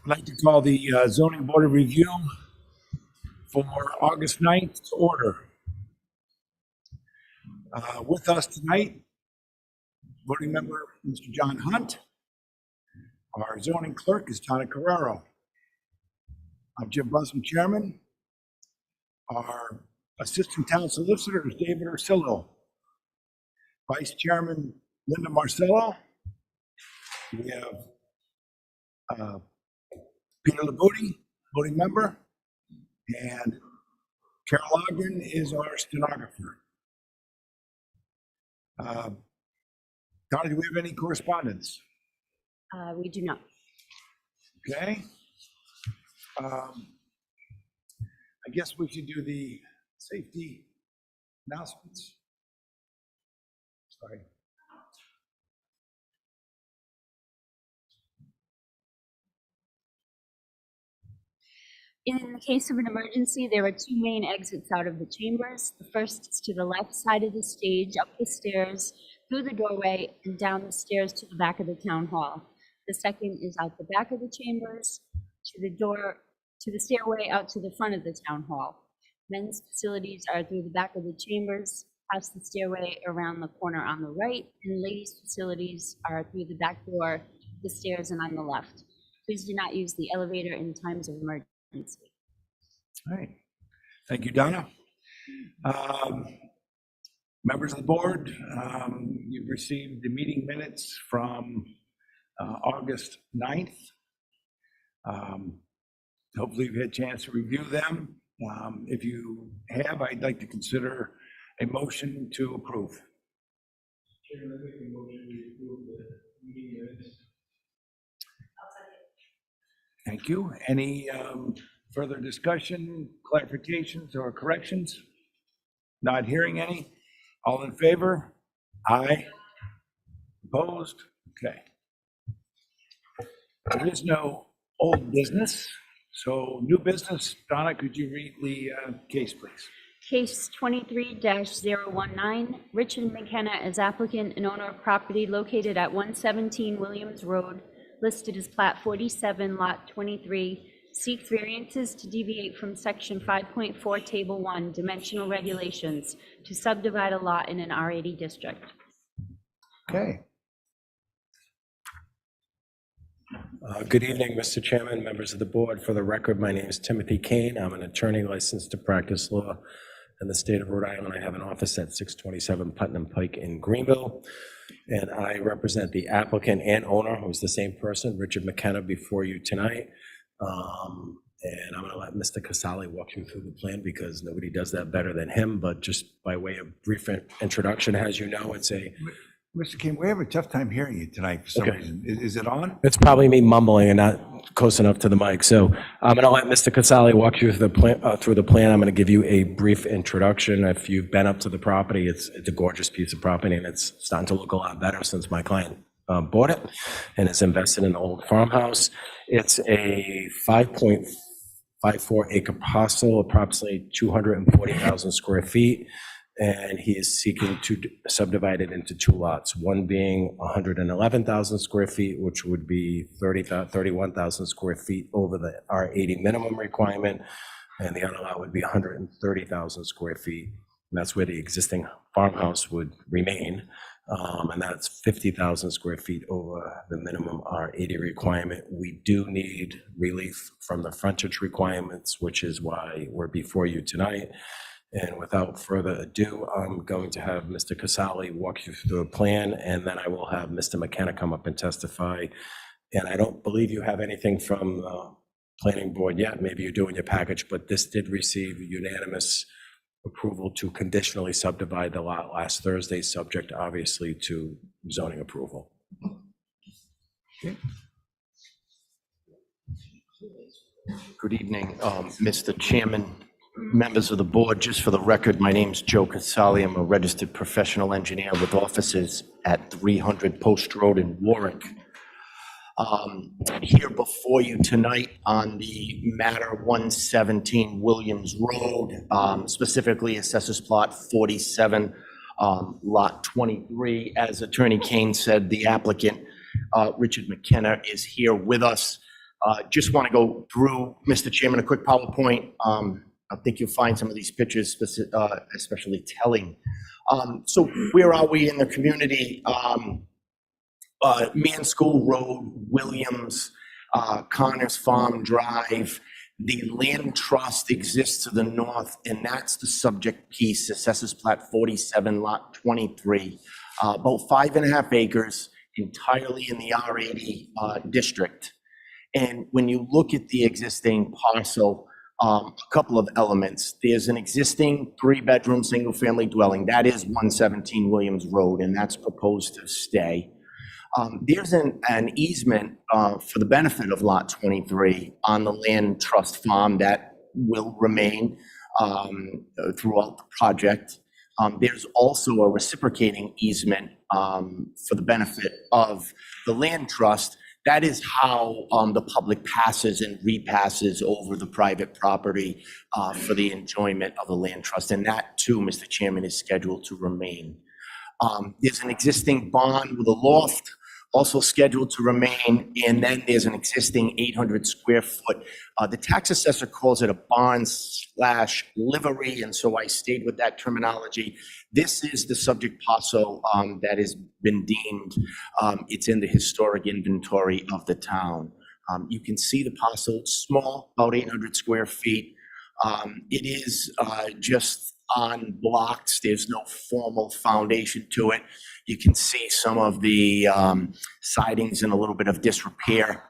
I'd like to call the zoning board of review for August 9th to order. With us tonight, voting member Mr. John Hunt. Our zoning clerk is Tana Carrero. I'm Jim Busman, chairman. Our assistant town solicitor is David Ursillo. Vice chairman Linda Marcello. We have Peter Labuti, voting member, and Carol Ogden is our stenographer. Donna, do we have any correspondence? We do not. Okay. I guess we should do the safety announcements. Sorry. In the case of an emergency, there are two main exits out of the chambers. The first is to the left side of the stage, up the stairs, through the doorway, and down the stairs to the back of the town hall. The second is out the back of the chambers, to the stairway out to the front of the town hall. Men's facilities are through the back of the chambers, past the stairway around the corner on the right, and ladies' facilities are through the back door, the stairs, and on the left. Please do not use the elevator in times of emergency. All right. Thank you, Donna. Members of the board, you've received the meeting minutes from August 9th. Hopefully you've had a chance to review them. If you have, I'd like to consider a motion to approve. Chairman, I make a motion to approve the meeting minutes. Thank you. Any further discussion, clarifications, or corrections? Not hearing any. All in favor? Aye. Opposed? Okay. There is no old business, so new business. Donna, could you read the case, please? Case 23-019, Richard McKenna as applicant and owner of property located at 117 Williams Road, listed as Plat 47, Lot 23, seeks variances to deviate from Section 5.4, Table 1, dimensional regulations, to subdivide a lot in an R80 district. Okay. Good evening, Mr. Chairman, members of the board. For the record, my name is Timothy Kane. I'm an attorney licensed to practice law in the state of Rhode Island. I have an office at 627 Putnam Pike in Greenville, and I represent the applicant and owner, who's the same person, Richard McKenna, before you tonight. And I'm going to let Mr. Casale walk you through the plan because nobody does that better than him. But just by way of brief introduction, as you know, it's a... Mr. King, we have a tough time hearing you tonight for some reason. Is it on? It's probably me mumbling and not close enough to the mic. So I'm going to let Mr. Casale walk you through the plan. I'm going to give you a brief introduction. If you've been up to the property, it's a gorgeous piece of property, and it's starting to look a lot better since my client bought it and is invested in an old farmhouse. It's a 5.54 acre parcel, approximately 240,000 square feet. And he is seeking to subdivide it into two lots, one being 111,000 square feet, which would be 31,000 square feet over the R80 minimum requirement, and the other lot would be 130,000 square feet. And that's where the existing farmhouse would remain, and that's 50,000 square feet over the minimum R80 requirement. We do need relief from the frontage requirements, which is why we're before you tonight. And without further ado, I'm going to have Mr. Casale walk you through the plan, and then I will have Mr. McKenna come up and testify. And I don't believe you have anything from the planning board yet. Maybe you do in your package, but this did receive unanimous approval to conditionally subdivide the lot last Thursday, subject obviously to zoning approval. Okay. Good evening, Mr. Chairman, members of the board. Just for the record, my name's Joe Casale. I'm a registered professional engineer with offices at 300 Post Road in Warwick. Here before you tonight on the matter 117 Williams Road, specifically Assessors Plot 47, Lot 23. As Attorney Kane said, the applicant, Richard McKenna, is here with us. Just want to go through, Mr. Chairman, a quick PowerPoint. I think you'll find some of these pictures especially telling. So where are we in the community? Man School Road, Williams, Connors Farm Drive. The land trust exists to the north, and that's the subject piece, Assessors Plat 47, Lot 23. About 5.5 acres, entirely in the R80 district. And when you look at the existing parcel, a couple of elements. There's an existing 3-bedroom, single-family dwelling. That is 117 Williams Road, and that's proposed to stay. There's an easement for the benefit of Lot 23 on the land trust farm that will remain throughout the project. There's also a reciprocating easement for the benefit of the land trust. That is how the public passes and repasses over the private property for the enjoyment of the land trust. And that too, Mr. Chairman, is scheduled to remain. There's an existing bond with a loft also scheduled to remain. And then there's an existing 800 square foot. The tax assessor calls it a barn/livery. And so I stayed with that terminology. This is the subject parcel that has been deemed, it's in the historic inventory of the town. You can see the parcel, it's small, about 800 square feet. It is just on blocks. There's no formal foundation to it. You can see some of the sidings in a little bit of disrepair.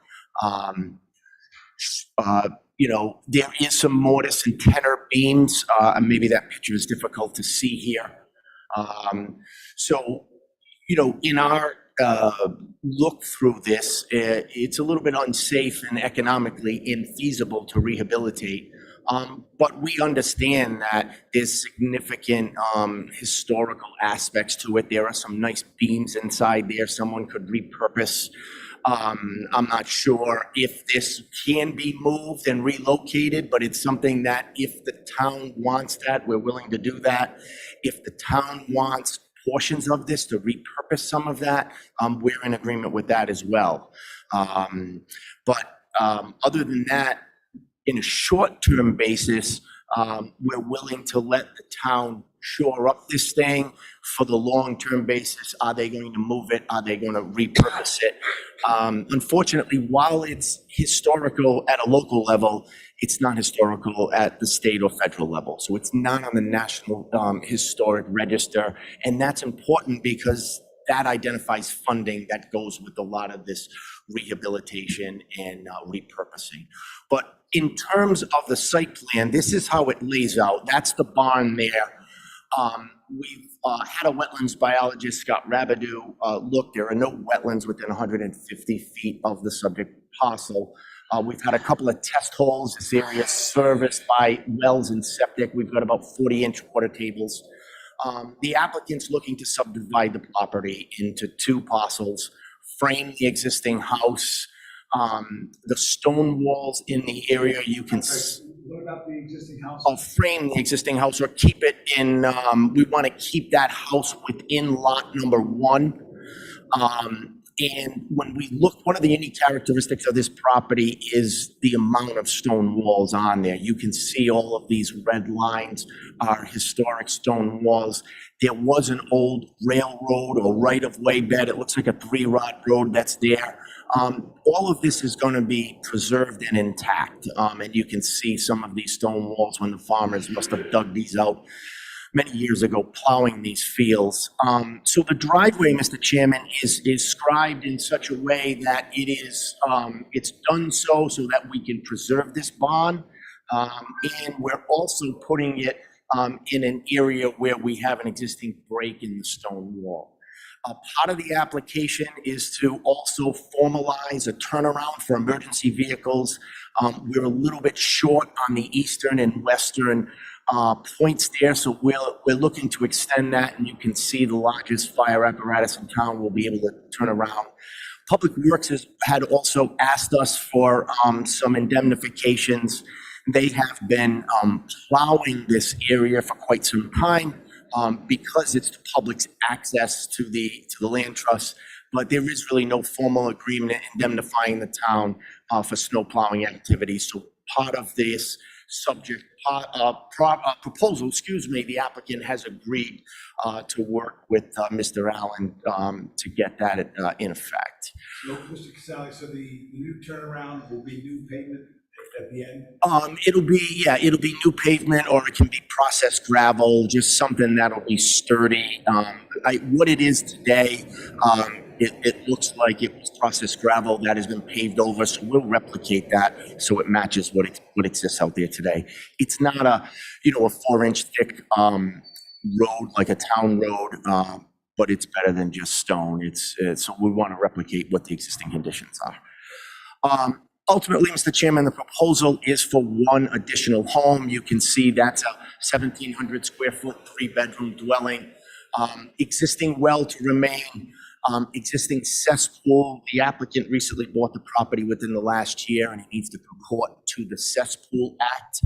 You know, there is some mortise and tenor beams. Maybe that picture is difficult to see here. So, you know, in our look through this, it's a little bit unsafe and economically infeasible to rehabilitate. But we understand that there's significant historical aspects to it. There are some nice beams inside there someone could repurpose. I'm not sure if this can be moved and relocated, but it's something that if the town wants that, we're willing to do that. If the town wants portions of this to repurpose some of that, we're in agreement with that as well. But other than that, in a short-term basis, we're willing to let the town shore up this thing. For the long-term basis, are they going to move it? Are they going to repurpose it? Unfortunately, while it's historical at a local level, it's not historical at the state or federal level. So it's not on the National Historic Register. And that's important because that identifies funding that goes with a lot of this rehabilitation and repurposing. But in terms of the site plan, this is how it lays out. That's the barn there. We've had a wetlands biologist, Scott Rabideau, look. There are no wetlands within 150 feet of the subject parcel. We've had a couple of test holes. This area is serviced by wells and septic. We've got about 40-inch water tables. The applicant's looking to subdivide the property into 2 parcels, frame the existing house. The stone walls in the area, you can What about the existing house? frame the existing house or keep it in, we want to keep that house within lot number 1. And when we look, one of the unique characteristics of this property is the amount of stone walls on there. You can see all of these red lines are historic stone walls. There was an old railroad or right-of-way bed. It looks like a 3-rod road that's there. All of this is going to be preserved and intact. And you can see some of these stone walls when the farmers must have dug these out many years ago, plowing these fields. So the driveway, Mr. Chairman, is scribed in such a way that it is, it's done so that we can preserve this bond. And we're also putting it in an area where we have an existing break in the stone wall. Part of the application is to also formalize a turnaround for emergency vehicles. We're a little bit short on the eastern and western points there, so we're looking to extend that, and you can see the largest fire apparatus in town will be able to turn around. Public Works had also asked us for some indemnifications. They have been plowing this area for quite some time. Because it's the public's access to the land trust, but there is really no formal agreement indemnifying the town for snow plowing activities. So part of this proposal, the applicant has agreed to work with Mr. Allen to get that in effect. So, Mr. Casale, so the new turnaround will be new pavement at the end? It'll be new pavement, or it can be processed gravel, just something that'll be sturdy. What it is today, it looks like it was processed gravel that has been paved over, so we'll replicate that so it matches what exists out there today. It's not a 4-inch thick road like a town road, but it's better than just stone. So we want to replicate what the existing conditions are. Ultimately, Mr. Chairman, the proposal is for one additional home. You can see that's a 1,700 square foot, 3-bedroom dwelling. Existing well to remain, existing cesspool. The applicant recently bought the property within the last year, and he needs to comport to the Cesspool Act.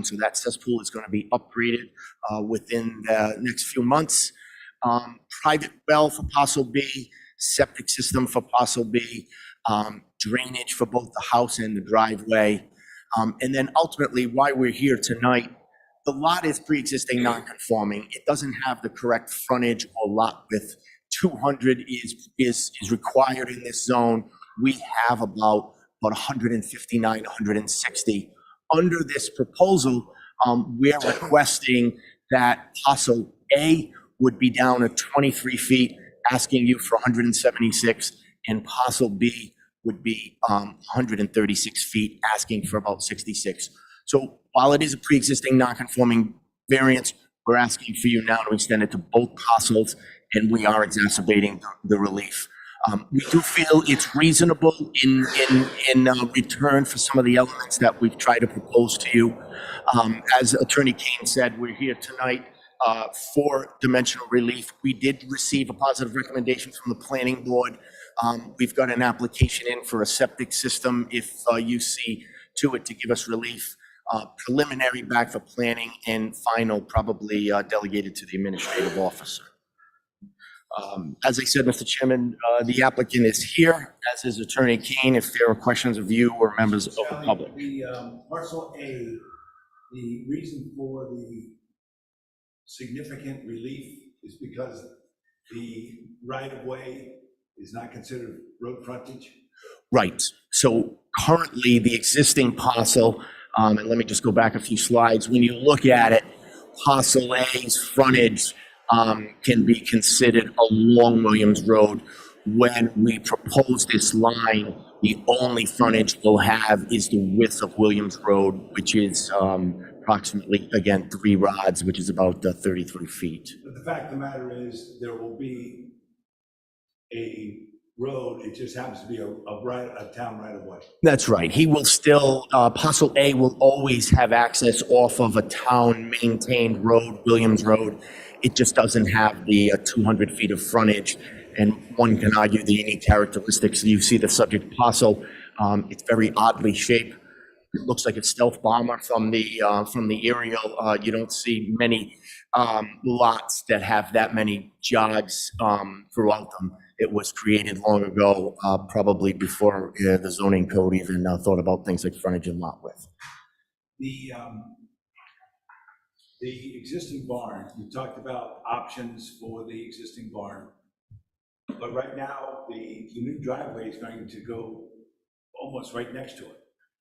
So that cesspool is going to be upgraded within the next few months. Private well for parcel B, septic system for parcel B, drainage for both the house and the driveway. And then ultimately, why we're here tonight, the lot is pre-existing non-conforming. It doesn't have the correct frontage or lot width. 200 is required in this zone. We have about 159, 160. Under this proposal, we're requesting that parcel A would be down at 23 feet, asking you for 176, and parcel B would be 136 feet, asking for about 66. So while it is a pre-existing non-conforming variance, we're asking for you now to extend it to both parcels, and we are exacerbating the relief. We do feel it's reasonable in return for some of the elements that we've tried to propose to you. As Attorney Kane said, we're here tonight for dimensional relief. We did receive a positive recommendation from the planning board. We've got an application in for a septic system if you see to it to give us relief. Preliminary back for planning, and final probably delegated to the administrative officer. As I said, Mr. Chairman, the applicant is here, as is Attorney Kane, if there are questions of you or members of the public. The parcel A, the reason for the significant relief is because the right-of-way is not considered road frontage? Right. So currently, the existing parcel, and let me just go back a few slides. When you look at it, parcel A's frontage can be considered along Williams Road. When we propose this line, the only frontage we'll have is the width of Williams Road, which is approximately, again, 3 rods, which is about 33 feet. But the fact of the matter is, there will be a road, it just happens to be a town right-of-way. That's right. He will still, parcel A will always have access off of a town-maintained road, Williams Road. It just doesn't have the 200 feet of frontage, and one can argue the unique characteristics. You see the subject parcel, it's very oddly shaped. It looks like a stealth bomber from the aerial. You don't see many lots that have that many jogs throughout them. It was created long ago, probably before the zoning code even thought about things like frontage and lot width. The existing barn, you talked about options for the existing barn, but right now, the new driveway is going to go almost right next to it.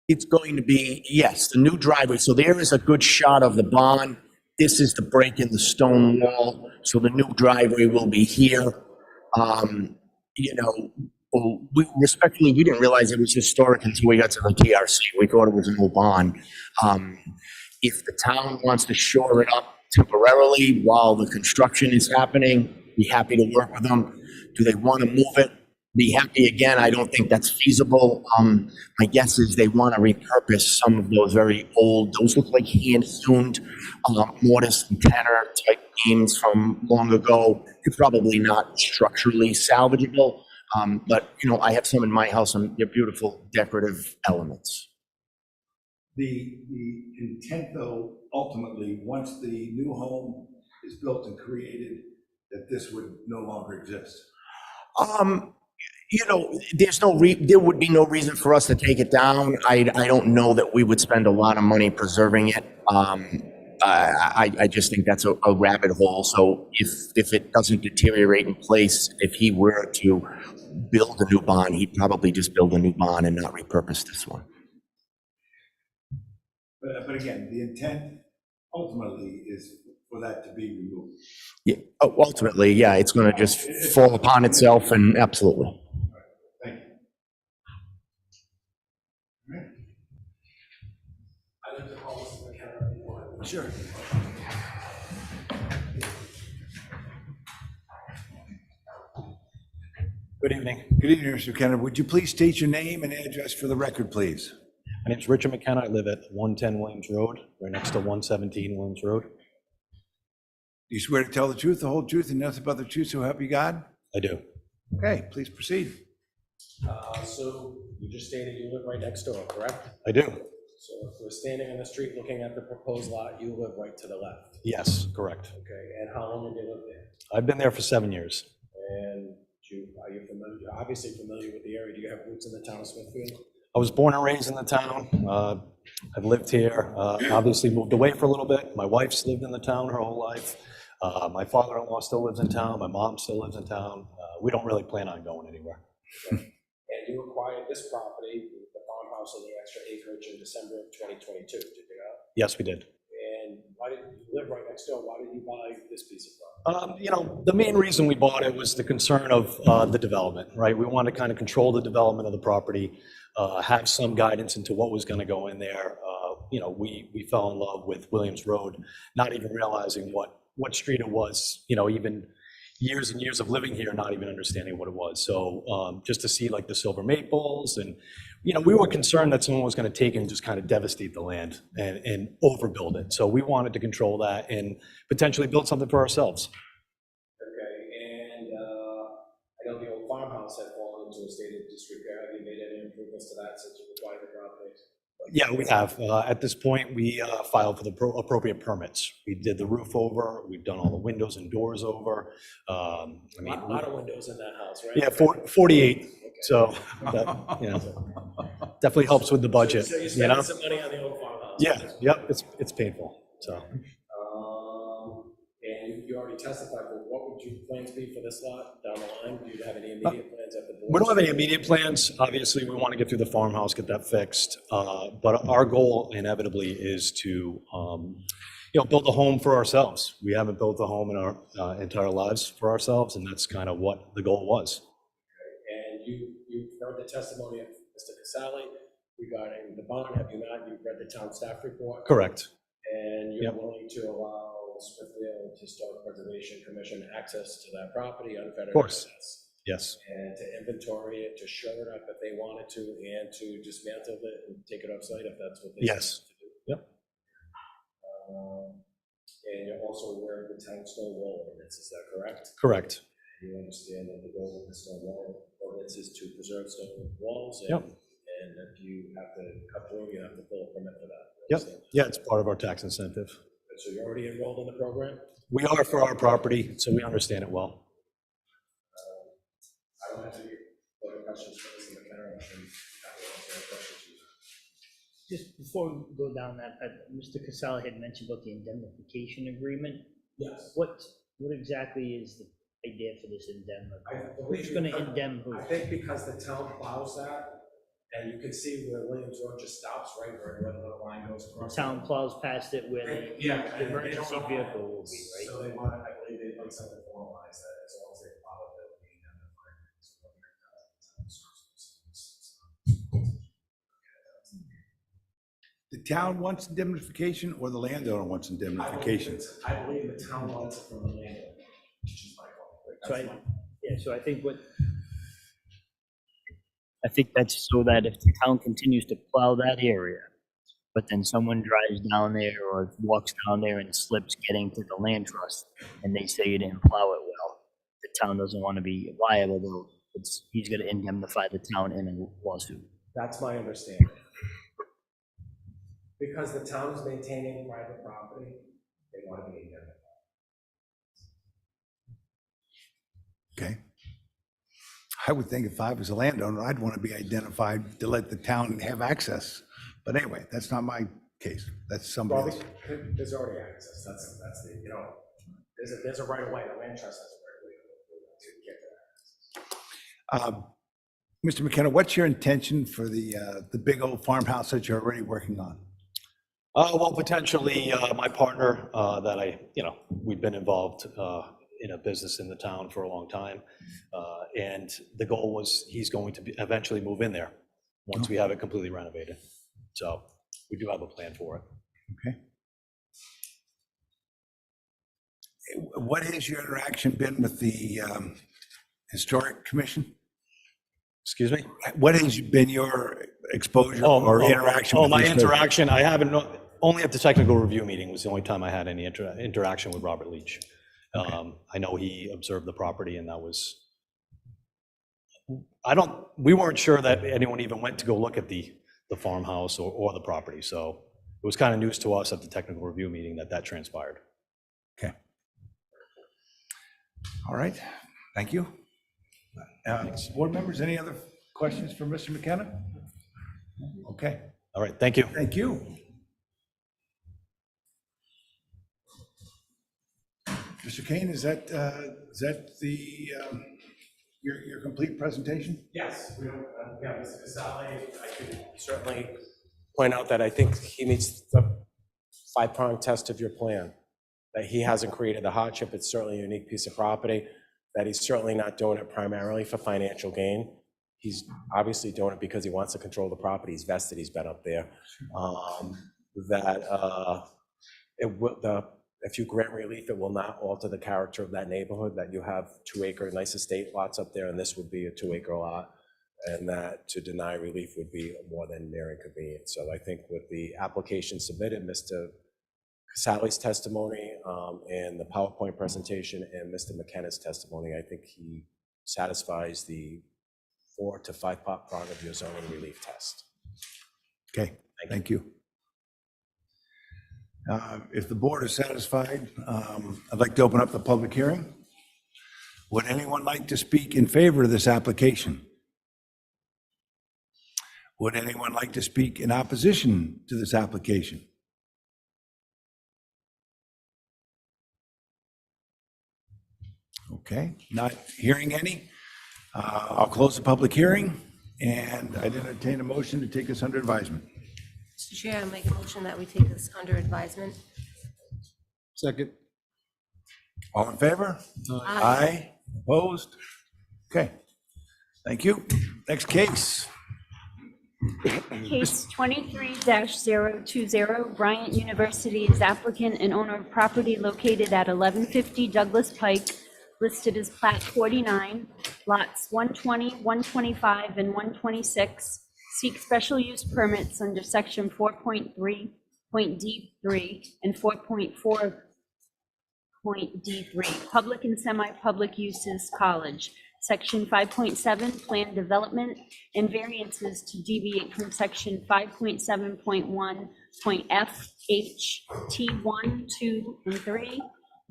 It's going to be, yes, the new driveway. So there is a good shot of the barn. This is the break in the stone wall. So the new driveway will be here. Respectfully, we didn't realize it was historic until we got to the TRC. We thought it was an old barn. If the town wants to shore it up temporarily while the construction is happening, be happy to work with them. Do they want to move it? Be happy again. I don't think that's feasible. My guess is they want to repurpose some of those very old, those look like hand-tuned mortise and tenor type beams from long ago. They're probably not structurally salvageable, but I have some in my house and they're beautiful decorative elements. The intent, though, ultimately, once the new home is built and created, that this would no longer exist. You know, there would be no reason for us to take it down. I don't know that we would spend a lot of money preserving it. I just think that's a rabbit hole. So if it doesn't deteriorate in place, if he were to build a new barn, he'd probably just build a new barn and not repurpose this one. But again, the intent ultimately is for that to be removed. Yeah, ultimately, yeah, it's going to just fall upon itself, and absolutely. Thank you. All right. I'd like to call Mr. McKenna. Sure. Good evening. Good evening, Mr. Kenner. Would you please state your name and address for the record, please? My name's Richard McKenna. I live at 110 Williams Road, right next to 117 Williams Road. Do you swear to tell the truth, the whole truth, and nothing but the truth, so help you God? I do. Okay, please proceed. So you just stated you live right next door, correct? I do. So if we're standing on the street looking at the proposed lot, you live right to the left? Yes, correct. Okay, and how long have you lived there? I've been there for 7 years. And are you familiar, you're obviously familiar with the area. Do you have roots in the town of Smithfield? I was born and raised in the town. I've lived here, obviously moved away for a little bit. My wife's lived in the town her whole life. My father-in-law still lives in town. My mom still lives in town. We don't really plan on going anywhere. And you acquired this property, the farmhouse and the extra acreage in December of 2022, did you not? Yes, we did. And why did you live right next door? Why did you buy this piece of property? You know, the main reason we bought it was the concern of the development, right? We wanted to kind of control the development of the property, have some guidance into what was going to go in there. You know, we fell in love with Williams Road, not even realizing what street it was, you know, even years and years of living here, not even understanding what it was. So just to see like the silver maples and, you know, we were concerned that someone was going to take and just kind of devastate the land and overbuild it. So we wanted to control that and potentially build something for ourselves. Okay, and I know the old farmhouse had fallen into a state of disrepair. Have you made any improvements to that since you acquired the property? Yeah, we have. At this point, we filed for the appropriate permits. We did the roof over, we've done all the windows and doors over. I mean, a lot of windows in that house, right? Yeah, 48. Okay. So, that, you know, definitely helps with the budget. So you spent some money on the old farmhouse? Yeah, yep, it's painful, so. And you already testified, but what would your plans be for this lot down the line? Do you have any immediate plans at the board? We don't have any immediate plans. Obviously, we want to get through the farmhouse, get that fixed. But our goal inevitably is to, you know, build a home for ourselves. We haven't built a home in our entire lives for ourselves, and that's kind of what the goal was. Okay. And you've heard the testimony of Mr. Casale regarding the bond, have you not? You've read the town staff report? Correct. And you're willing to allow Smithfield Historic Preservation Commission access to that property unfettered? Of course. Access. Yes. And to inventory it, to show it up if they wanted to, and to dismantle it and take it offsite if that's what they want to do. Yep. And you're also aware of the town stone wall ordinance, is that correct? Correct. You understand that the goal of the stone wall ordinance is to preserve stone walls. And, yep. And if you have to cut through, you have to pull a permit for that. Yep. Yeah, it's part of our tax incentive. So you're already enrolled in the program? We are for our property, so we understand it well. I don't have any other questions for Mr. McKenna. Just before we go down that, Mr. Casale had mentioned about the indemnification agreement. Yes. What exactly is the idea for this indemnification? Who's going to indemn who? I think because the town plows that, and you can see where Williams Road just stops, right, where the line goes The across. town plows past it where the Yeah. the emergency vehicle will be, right? So they want, I believe they put something formalized that as long as they follow it, they'll be indemnified. The town wants indemnification or the landowner wants indemnification? I believe the town wants it from the landowner, which is my fault. So I think that's so that if the town continues to plow that area, but then someone drives down there or walks down there and slips getting to the land trust, and they say you didn't plow it well, the town doesn't want to be liable, though. He's going to indemnify the town in a lawsuit. That's my understanding. Because the town is maintaining private property, they want to be indemnified. Okay. I would think if I was a landowner, I'd want to be identified to let the town have access. But anyway, that's not my case. That's somebody Well, else. there's already access, that's the, there's a right of way, the land trust has a right of way to get there. Mr. McKenna, what's your intention for the big old farmhouse that you're already working on? Well, potentially, my partner, we've been involved in a business in the town for a long time. And the goal was he's going to eventually move in there once we have it completely renovated. So we do have a plan for it. Okay. What has your interaction been with the Historic Commission? Excuse me? What has been your exposure or interaction? Oh, with my the Historic- interaction, I haven't, only at the technical review meeting was the only time I had any interaction with Robert Leach. I know he observed the property, and that was, we weren't sure that anyone even went to go look at the farmhouse or the property, so it was kind of news to us at the technical review meeting that transpired. Okay. All right, thank you. Board members, any other questions for Mr. McKenna? Okay, All right, thank you. thank you. Mr. Kane, is that the, your complete presentation? Yes, we don't, yeah, Mr. Casale, I could certainly point out that I think he meets the five-prong test of your plan, that he hasn't created the hardship. It's certainly a unique piece of property, that he's certainly not doing it primarily for financial gain. He's obviously doing it because he wants to control the property. He's vested, he's been up there. If you grant relief, it will not alter the character of that neighborhood, that you have 2-acre nice estate lots up there, and this would be a 2-acre lot, and that to deny relief would be more than near inconvenient. So I think with the application submitted, Mr. Casale's testimony and the PowerPoint presentation and Mr. McKenna's testimony, I think he satisfies the 4 to 5 prong of your zoning relief test. Okay, thank you. If the board is satisfied, I'd like to open up the public hearing. Would anyone like to speak in favor of this application? Would anyone like to speak in opposition to this application? Okay, not hearing any. I'll close the public hearing, and I'd entertain a motion to take this under advisement. Mr. Chair, I make a motion that we take this under advisement. Second. All in favor? Aye. Opposed? Okay. Thank you. Next case. Case 23-020, Bryant University is applicant and owner of property located at 1150 Douglas Pike, listed as plat 49, lots 120, 125, and 126, seek special use permits under section 4.3.D3 and 4.4.D3, public and semi-public uses, college. Section 5.7, plan development, and variances to deviate from section 5.7.1.f, H, T1, 2, and 3,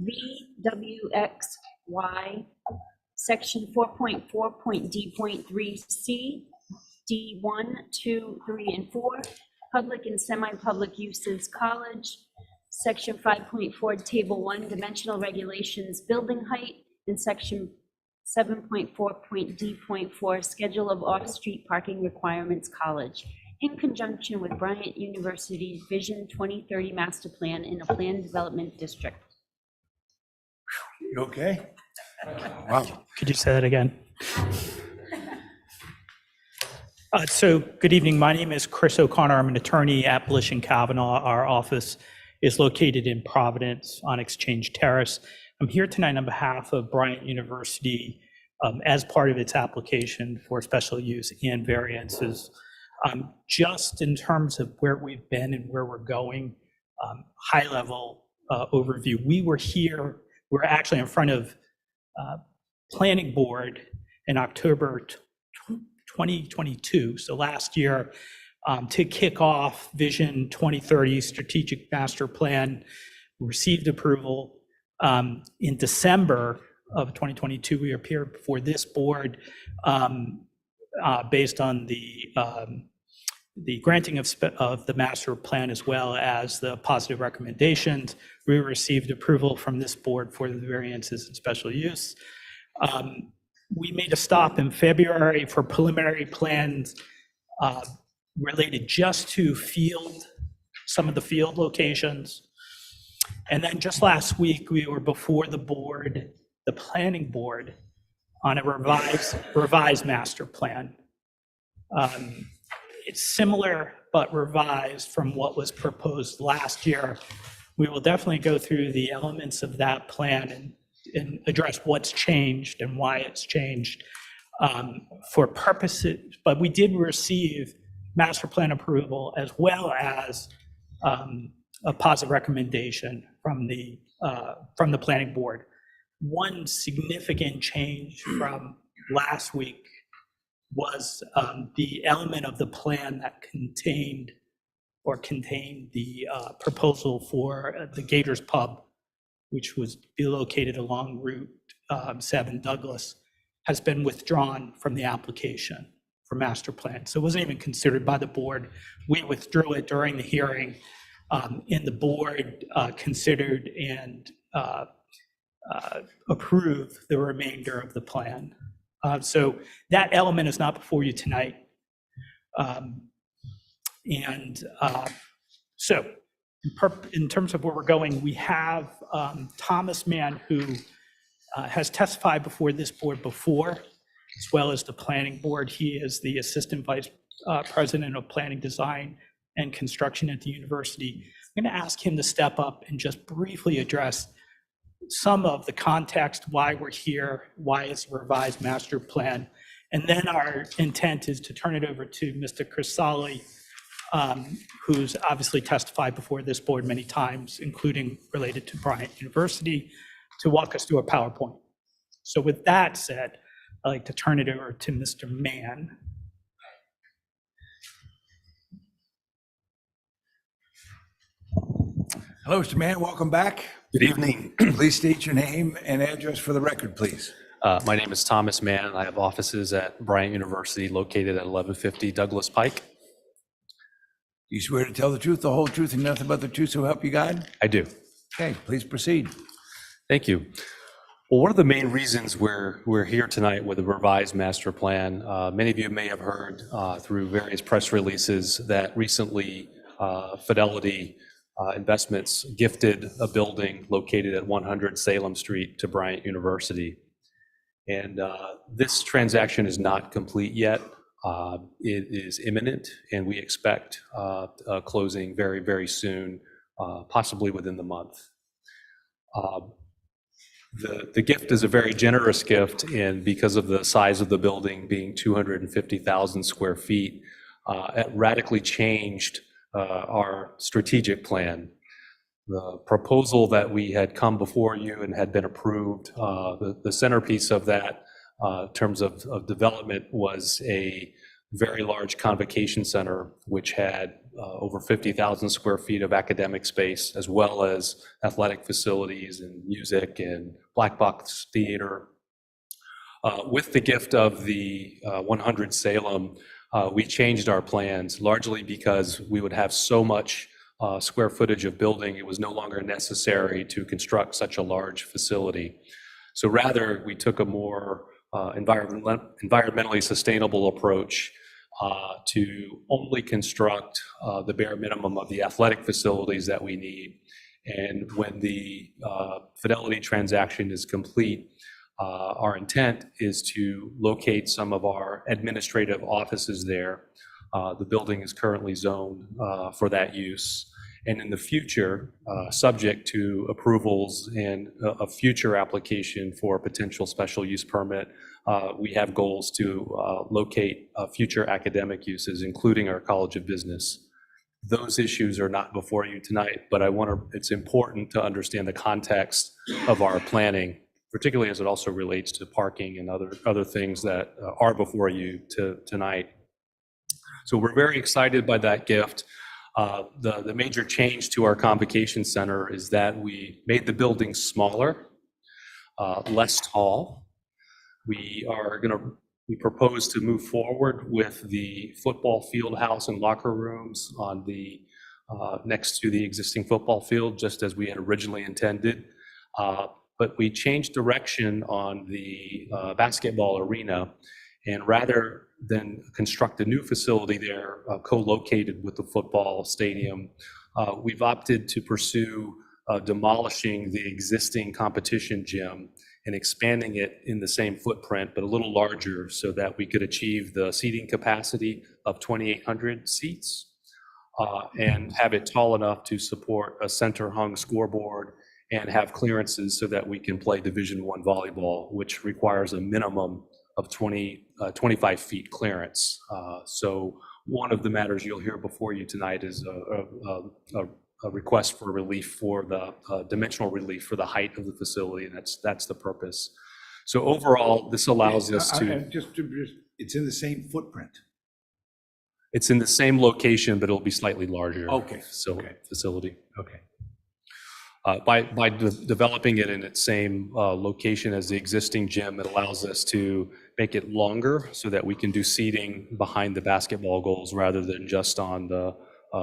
V, W, X, Y, section 4.4.D.3, C, D1, 2, 3, and 4, public and semi-public uses, college. Section 5.4, table 1, dimensional regulations, building height, and section 7.4.D.4, schedule of off-street parking requirements, college, in conjunction with Bryant University's Vision 2030 Master Plan in a planned development district. You okay? Wow. Could you say that again? So good evening. My name is Chris O'Connor. I'm an attorney at Blish and Kavanaugh. Our office is located in Providence on Exchange Terrace. I'm here tonight on behalf of Bryant University as part of its application for special use and variances. Just in terms of where we've been and where we're going, high-level overview. We're actually in front of Planning Board in October 2022, so last year, to kick off Vision 2030 Strategic Master Plan. We received approval in December of 2022, we appeared before this board based on the granting of the master plan as well as the positive recommendations. We received approval from this board for the variances and special use. We made a stop in February for preliminary plans related just to some of the field locations. And then just last week, we were before the board, the planning board, on a revised master plan. It's similar but revised from what was proposed last year. We will definitely go through the elements of that plan and address what's changed and why it's changed for purposes, but we did receive master plan approval as well as a positive recommendation from the planning board. One significant change from last week was the element of the plan that contained the proposal for the Gators Pub, which was be located along Route 7 Douglas, has been withdrawn from the application for master plan. So it wasn't even considered by the board. We withdrew it during the hearing, and the board considered and approved the remainder of the plan. So that element is not before you tonight. So in terms of where we're going, we have Thomas Mann, who has testified before this board before, as well as the planning board. He is the Assistant Vice President of Planning, Design, and Construction at the university. I'm going to ask him to step up and just briefly address some of the context, why we're here, why it's a revised master plan. And then our intent is to turn it over to Mr. Crisali, who's obviously testified before this board many times, including related to Bryant University, to walk us through a PowerPoint. So with that said, I'd like to turn it over to Mr. Mann. Hello, Mr. Mann, welcome back. Good evening. Please state your name and address for the record, please. My name is Thomas Mann, and I have offices at Bryant University located at 1150 Douglas Pike. You swear to tell the truth, the whole truth, and nothing but the truth, so help you God? I do. Okay, please proceed. Thank you. Well, one of the main reasons we're here tonight with a revised master plan, many of you may have heard through various press releases that recently Fidelity Investments gifted a building located at 100 Salem Street to Bryant University. And this transaction is not complete yet. It is imminent, and we expect closing very, very soon, possibly within the month. The gift is a very generous gift, and because of the size of the building being 250,000 square feet, it radically changed our strategic plan. The proposal that we had come before you and had been approved, the centerpiece of that in terms of development was a very large convocation center, which had over 50,000 square feet of academic space, as well as athletic facilities and music and black box theater. With the gift of the 100 Salem, we changed our plans largely because we would have so much square footage of building, it was no longer necessary to construct such a large facility. So rather, we took a more environmentally sustainable approach to only construct the bare minimum of the athletic facilities that we need. And when the Fidelity transaction is complete, our intent is to locate some of our administrative offices there. The building is currently zoned for that use. And in the future, subject to approvals and a future application for a potential special use permit, we have goals to locate future academic uses, including our College of Business. Those issues are not before you tonight, but it's important to understand the context of our planning, particularly as it also relates to parking and other things that are before you tonight. So we're very excited by that gift. The major change to our convocation center is that we made the building smaller. less tall. We propose to move forward with the football field house and locker rooms on the next to the existing football field, just as we had originally intended. But we changed direction on the basketball arena, and rather than construct a new facility there co-located with the football stadium, we've opted to pursue demolishing the existing competition gym and expanding it in the same footprint, but a little larger, so that we could achieve the seating capacity of 2,800 seats and have it tall enough to support a center hung scoreboard and have clearances so that we can play Division I volleyball, which requires a minimum of 25 feet clearance. So one of the matters you'll hear before you tonight is a request for relief for the dimensional relief for the height of the facility, and that's the purpose. So overall, this allows us to. It's in the same footprint. It's in the same location, but it'll be slightly larger. Okay. Facility. Okay. By developing it in its same location as the existing gym, it allows us to make it longer so that we can do seating behind the basketball goals rather than just on the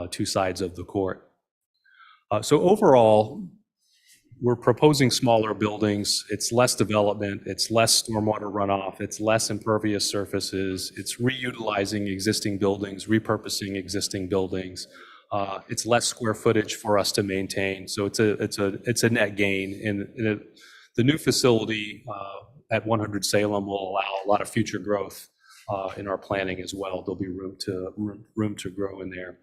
two sides of the court. So overall, we're proposing smaller buildings. It's less development, it's less stormwater runoff, it's less impervious surfaces, it's reutilizing existing buildings, repurposing existing buildings. It's less square footage for us to maintain, so it's a net gain. And the new facility at 100 Salem will allow a lot of future growth in our planning as well. There'll be room to grow in there.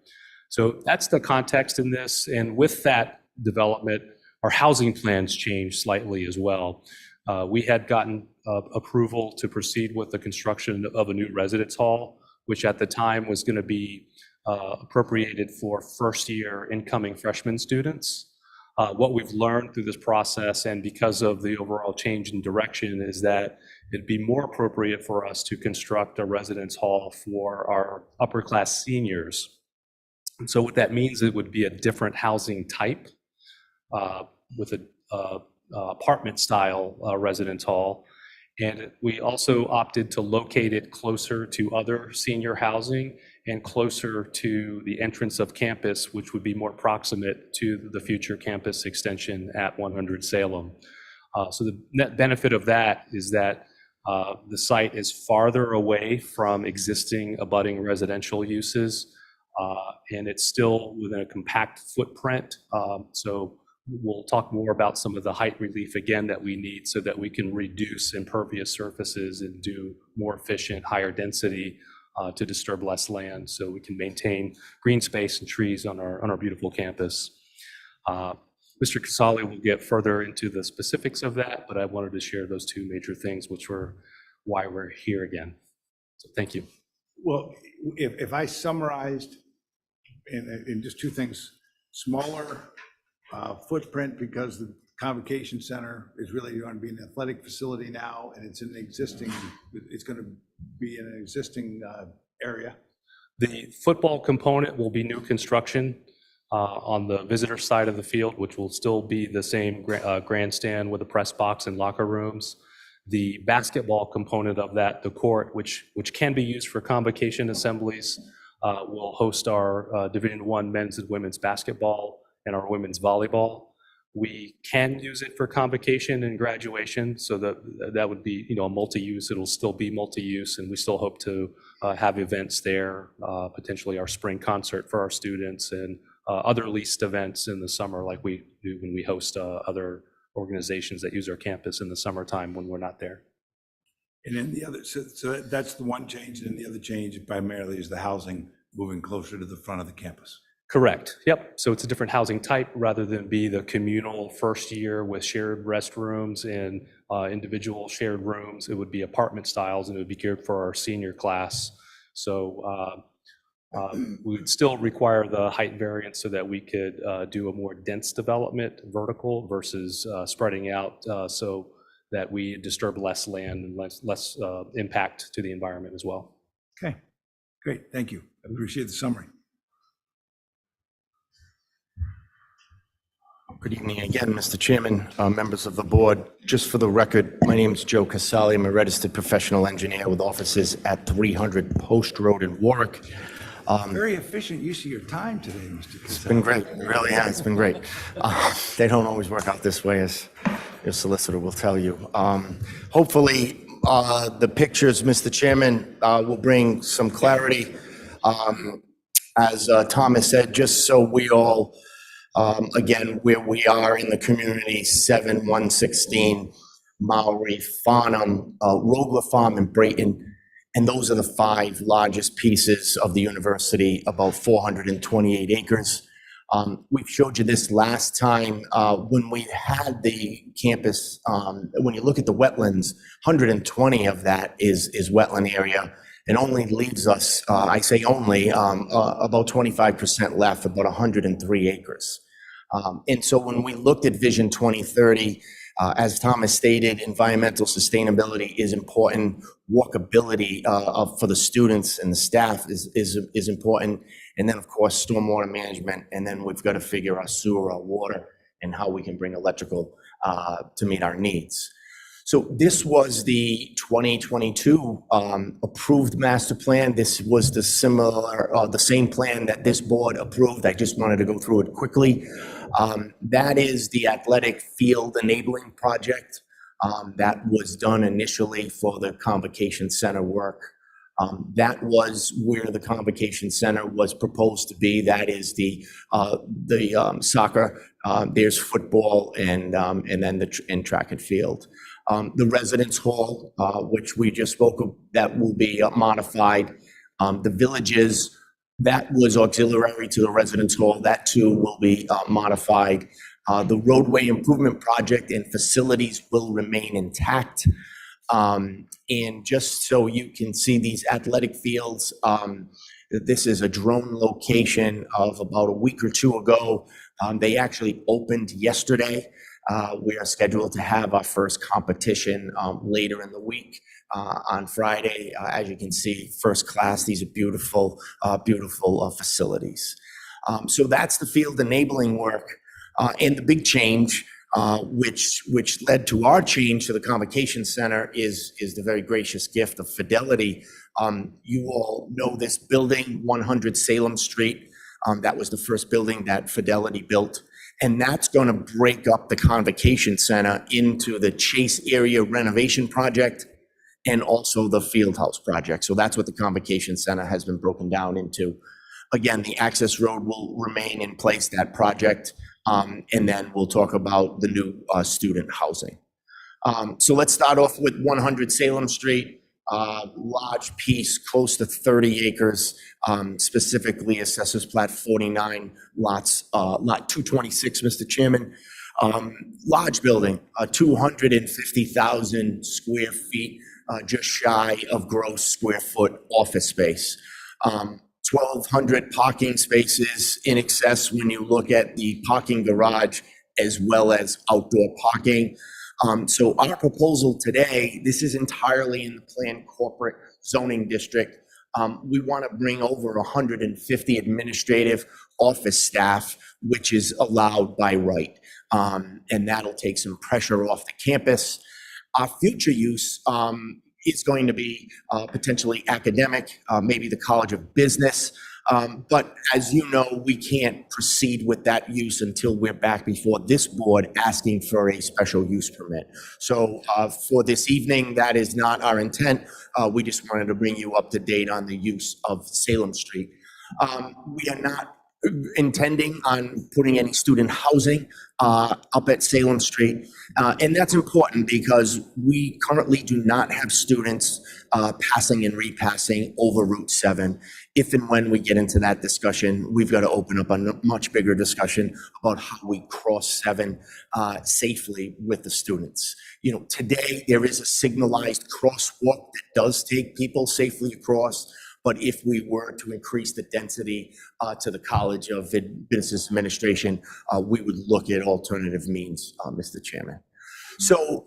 So that's the context in this. And with that development, our housing plans changed slightly as well. We had gotten approval to proceed with the construction of a new residence hall, which at the time was going to be appropriated for first-year incoming freshman students. What we've learned through this process, and because of the overall change in direction, is that it'd be more appropriate for us to construct a residence hall for our upper-class seniors. And so what that means, it would be a different housing type with an apartment-style residence hall. And we also opted to locate it closer to other senior housing and closer to the entrance of campus, which would be more proximate to the future campus extension at 100 Salem. So the net benefit of that is that the site is farther away from existing abutting residential uses, and it's still within a compact footprint. So we'll talk more about some of the height relief again that we need so that we can reduce impervious surfaces and do more efficient, higher density to disturb less land, so we can maintain green space and trees on our beautiful campus. Mr. Casale will get further into the specifics of that, but I wanted to share those two major things, which were why we're here again. So thank you. Well, if I summarized in just two things, smaller footprint because the convocation center is really going to be an athletic facility now, and it's going to be in an existing area. The football component will be new construction on the visitor side of the field, which will still be the same grandstand with a press box and locker rooms. The basketball component of that, the court, which can be used for convocation assemblies, will host our Division I men's and women's basketball and our women's volleyball. We can use it for convocation and graduation, so that would be, a multi-use. It'll still be multi-use, and we still hope to have events there, potentially our spring concert for our students and other leased events in the summer, like we do when we host other organizations that use our campus in the summertime when we're not there. And then the other, so that's the one change, and the other change primarily is the housing moving closer to the front of the campus. Correct. Yep. So it's a different housing type rather than be the communal first year with shared restrooms and individual shared rooms. It would be apartment styles, and it would be geared for our senior class. So we would still require the height variance so that we could do a more dense development, vertical versus spreading out, so that we disturb less land and less impact to the environment as well. Okay, great. Thank you. I appreciate the summary. Good evening again, Mr. Chairman, members of the board. Just for the record, my name is Joe Casali. I'm a registered professional engineer with offices at 300 Post Road in Warwick. Very efficient use of your time today, Mr. It's been great. It really has. It's been great. They don't always work out this way, as your solicitor will tell you. Hopefully, the pictures, Mr. Chairman, will bring some clarity. As Thomas said, just so we all, again, where we are in the community, 7116 Maury, Farnham, Rogler Farm, and Brayton. And those are the 5 largest pieces of the university, about 428 acres. We've showed you this last time when we had the campus. When you look at the wetlands, 120 of that is wetland area, and only leaves us, I say only, about 25% left, about 103 acres. And so when we looked at Vision 2030, as Thomas stated, environmental sustainability is important. Walkability for the students and the staff is important. And then, of course, stormwater management. And then we've got to figure out sewer, our water, and how we can bring electrical to meet our needs. So this was the 2022 approved master plan. This was the same plan that this board approved. I just wanted to go through it quickly. That is the athletic field enabling project that was done initially for the convocation center work. That was where the convocation center was proposed to be. That is the soccer. There's football and then the track and field. The residence hall, which we just spoke of, that will be modified. The villages, that was auxiliary to the residence hall. That too will be modified. The roadway improvement project and facilities will remain intact. And just so you can see these athletic fields, this is a drone location of about a week or 2 ago. They actually opened yesterday. We are scheduled to have our first competition later in the week on Friday. As you can see, first class. These are beautiful, beautiful facilities. So that's the field enabling work. And the big change, which led to our change to the convocation center, is the very gracious gift of Fidelity. You all know this building, 100 Salem Street. That was the first building that Fidelity built. And that's going to break up the convocation center into the Chase area renovation project and also the field house project. So that's what the convocation center has been broken down into. Again, the access road will remain in place, that project. And then we'll talk about the new student housing. So let's start off with 100 Salem Street. Large piece, close to 30 acres, specifically Assessors Plat 49 lots, lot 226, Mr. Chairman. Large building, 250,000 square feet, just shy of gross square foot office space. 1,200 parking spaces in excess when you look at the parking garage as well as outdoor parking. So our proposal today, this is entirely in the planned corporate zoning district. We want to bring over 150 administrative office staff, which is allowed by right. And that'll take some pressure off the campus. Our future use is going to be potentially academic, maybe the College of Business. But as you know, we can't proceed with that use until we're back before this board asking for a special use permit. So for this evening, that is not our intent. We just wanted to bring you up to date on the use of Salem Street. We are not intending on putting any student housing up at Salem Street. And that's important because we currently do not have students passing and repassing over Route 7. If and when we get into that discussion, we've got to open up a much bigger discussion about how we cross 7 safely with the students. You know, today there is a signalized crosswalk that does take people safely across. But if we were to increase the density to the College of Business Administration, we would look at alternative means, Mr. Chairman. So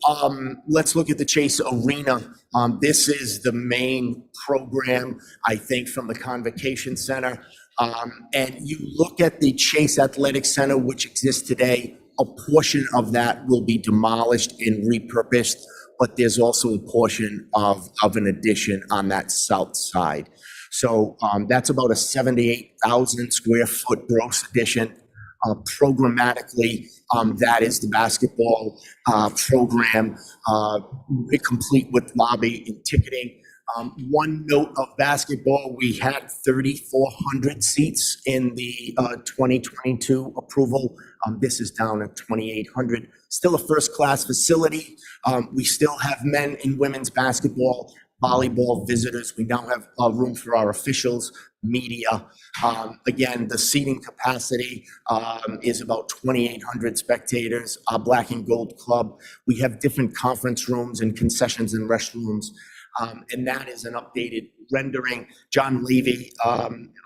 let's look at the Chase Arena. This is the main program, I think, from the Convocation Center. And you look at the Chase Athletic Center, which exists today, A portion of that will be demolished and repurposed, but there's also a portion of an addition on that south side. So that's about a 78,000 square foot gross addition. Programmatically, that is the basketball program, complete with lobby and ticketing. One note of basketball, we had 3,400 seats in the 2022 approval. This is down at 2,800. Still a first-class facility. We still have men and women's basketball, volleyball visitors. We now have room for our officials, media. Again, the seating capacity is about 2,800 spectators. Our Black and Gold Club, we have different conference rooms and concessions and restrooms. And that is an updated rendering. John Levy,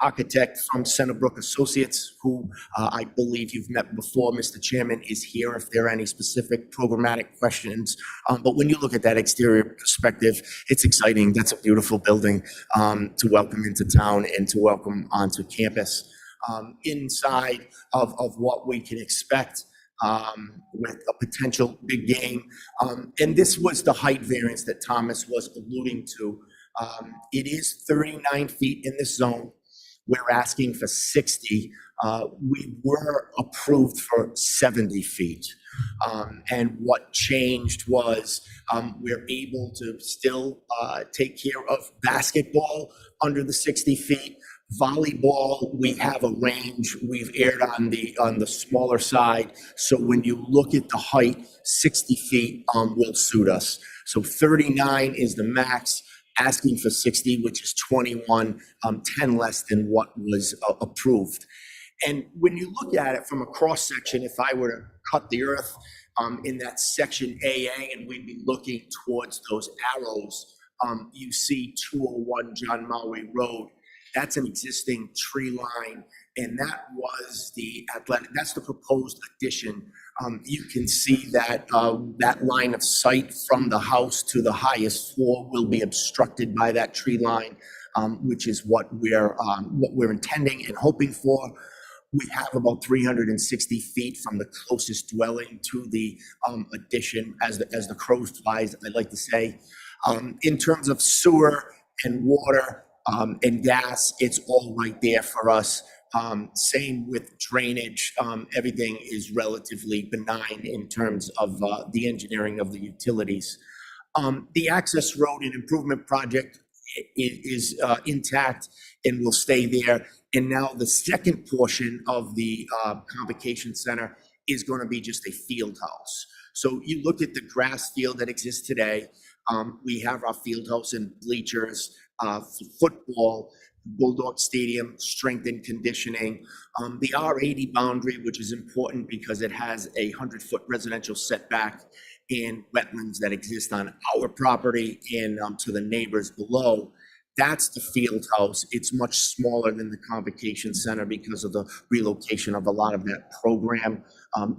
architect from Centerbrook Associates, who I believe you've met before, Mr. Chairman, is here if there are any specific programmatic questions. But when you look at that exterior perspective, it's exciting. That's a beautiful building to welcome into town and to welcome onto campus. Inside of what we can expect, with a potential big game. And this was the height variance that Thomas was alluding to. It is 39 feet in this zone. We're asking for 60. We were approved for 70 feet. And what changed was we're able to still take care of basketball under the 60 feet. Volleyball, we have a range. We've aired on the smaller side. So when you look at the height, 60 feet will suit us. So 39 is the max, asking for 60, which is 21, 10 less than what was approved. And when you look at it from a cross section, if I were to cut the earth in that section AA and we'd be looking towards those arrows, you see 201 John Maury Road. That's an existing tree line, and that was the athletic, that's the proposed addition. You can see that that line of sight from the house to the highest floor will be obstructed by that tree line, which is what we're intending and hoping for. We have about 360 feet from the closest dwelling to the addition, as the crow flies, I like to say. In terms of sewer and water, and gas, it's all right there for us. Same with drainage. Everything is relatively benign in terms of the engineering of the utilities. The access road and improvement project is intact and will stay there. And now the second portion of the convocation center is going to be just a field house. So you look at the grass field that exists today. We have our field house and bleachers, football, Bulldog Stadium, strength and conditioning. The R80 boundary, which is important because it has a 100-foot residential setback and wetlands that exist on our property and to the neighbors below. That's the field house. It's much smaller than the convocation center because of the relocation of a lot of that program.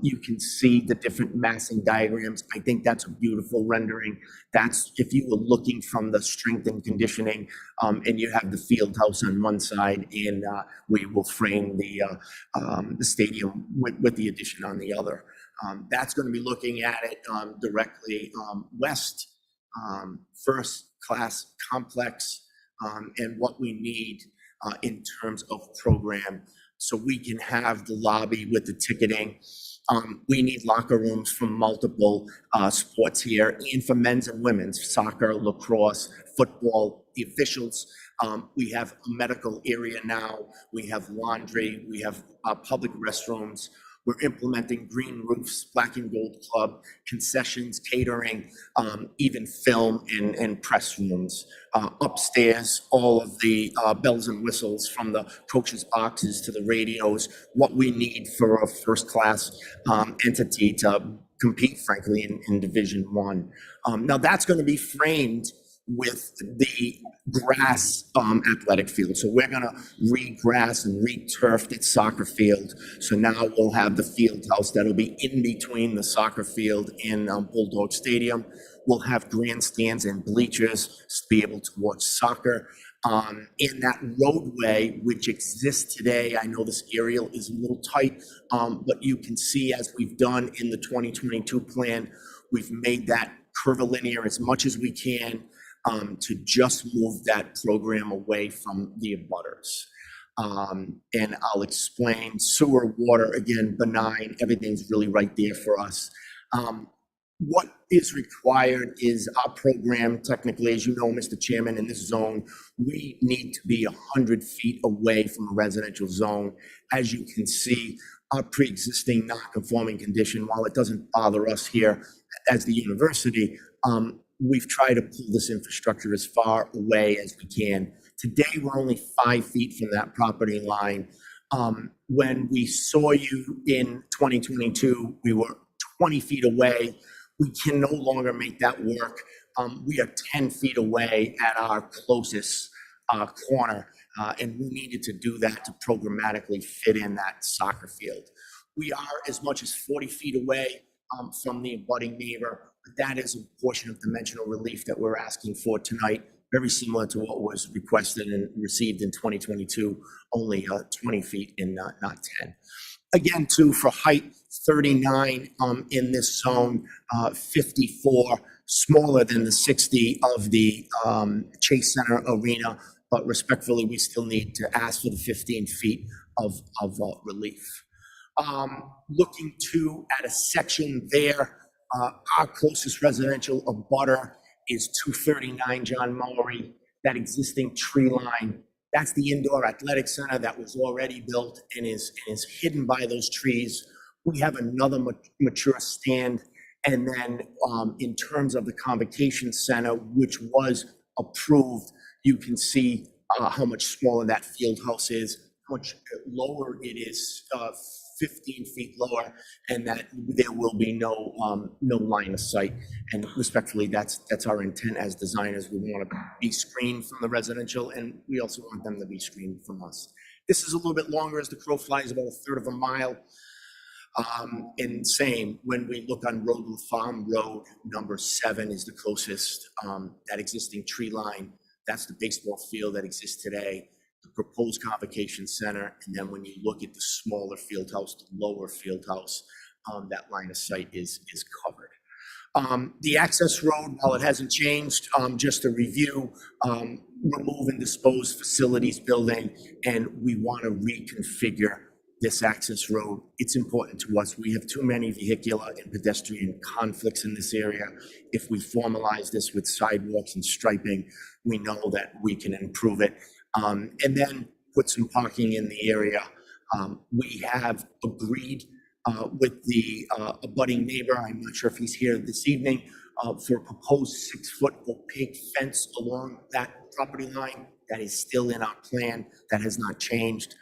You can see the different massing diagrams. I think that's a beautiful rendering. That's if you were looking from the strength and conditioning, and you have the field house on one side, and we will frame the stadium with the addition on the other. That's going to be looking at it directly west, first class complex. And what we need in terms of program, so we can have the lobby with the ticketing. We need locker rooms for multiple sports here, and for men's and women's, soccer, lacrosse, football, the officials. We have a medical area now. We have laundry. We have public restrooms. We're implementing green roofs, Black and Gold Club, concessions, catering, even film and press rooms. Upstairs, all of the bells and whistles from the coaches' boxes to the radios, what we need for a first-class entity to compete, frankly, in Division I. Now, that's going to be framed with the grass athletic field. So we're going to re-grass and re-turf its soccer field. So now we'll have the field house that'll be in between the soccer field and Bulldog Stadium. We'll have grandstands and bleachers to be able to watch soccer. In that roadway, which exists today, I know this aerial is a little tight, but you can see, as we've done in the 2022 plan, we've made that curvilinear as much as we can to just move that program away from the abutters. And I'll explain sewer, water, again, benign, everything's really right there for us. What is required is our program, technically, as you know, Mr. Chairman, in this zone, we need to be 100 feet away from a residential zone. As you can see, our pre-existing non-conforming condition, while it doesn't bother us here as the university, we've tried to pull this infrastructure as far away as we can. Today, we're only 5 feet from that property line. When we saw you in 2022, we were 20 feet away. We can no longer make that work. We are 10 feet away at our closest corner, and we needed to do that to programmatically fit in that soccer field. We are as much as 40 feet away from the abutting neighbor, but that is a portion of dimensional relief that we're asking for tonight, very similar to what was requested and received in 2022, only 20 feet and not 10. Again, too, for height, 39 in this zone, 54, smaller than the 60 of the Chase Center Arena, but respectfully, we still need to ask for the 15 feet of relief. Looking to at a section there, our closest residential abutter is 239 John Mowry, that existing tree line. That's the indoor athletic center that was already built and is hidden by those trees. We have another mature stand. And then in terms of the convocation center, which was approved, you can see how much smaller that field house is, how much lower it is, 15 feet lower, and that there will be no line of sight. And respectfully, that's our intent as designers. We want to be screened from the residential, and we also want them to be screened from us. This is a little bit longer as the crow flies, about 1/3 of a mile. And same, when we look on Roadwood Farm Road, number 7 is the closest, that existing tree line. That's the baseball field that exists today, the proposed convocation center. And then when you look at the smaller field house, the lower field house, that line of sight is covered. The access road, while it hasn't changed, just a review, remove and dispose facilities building, and we want to reconfigure this access road. It's important to us. We have too many vehicular and pedestrian conflicts in this area. If we formalize this with sidewalks and striping, we know that we can improve it. And then put some parking in the area. We have agreed with the abutting neighbor, I'm not sure if he's here this evening, for a proposed 6-foot opaque fence along that property line. That is still in our plan. That has not changed.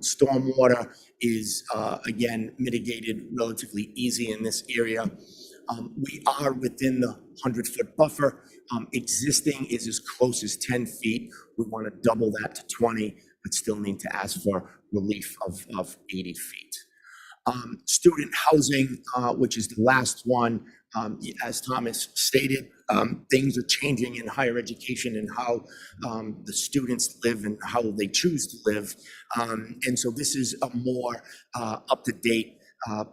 Stormwater is, again, mitigated relatively easy in this area. We are within the 100-foot buffer. Existing is as close as 10 feet. We want to double that to 20, but still need to ask for relief of 80 feet. Student housing, which is the last one, as Thomas stated, things are changing in higher education and how the students live and how they choose to live. And so this is a more up-to-date,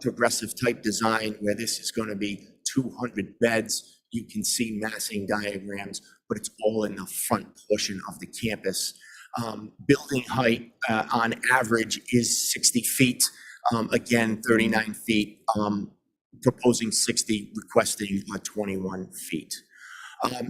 progressive type design where this is going to be 200 beds. You can see massing diagrams, but it's all in the front portion of the campus. Building height on average is 60 feet. Again, 39 feet, proposing 60, requesting 21 feet.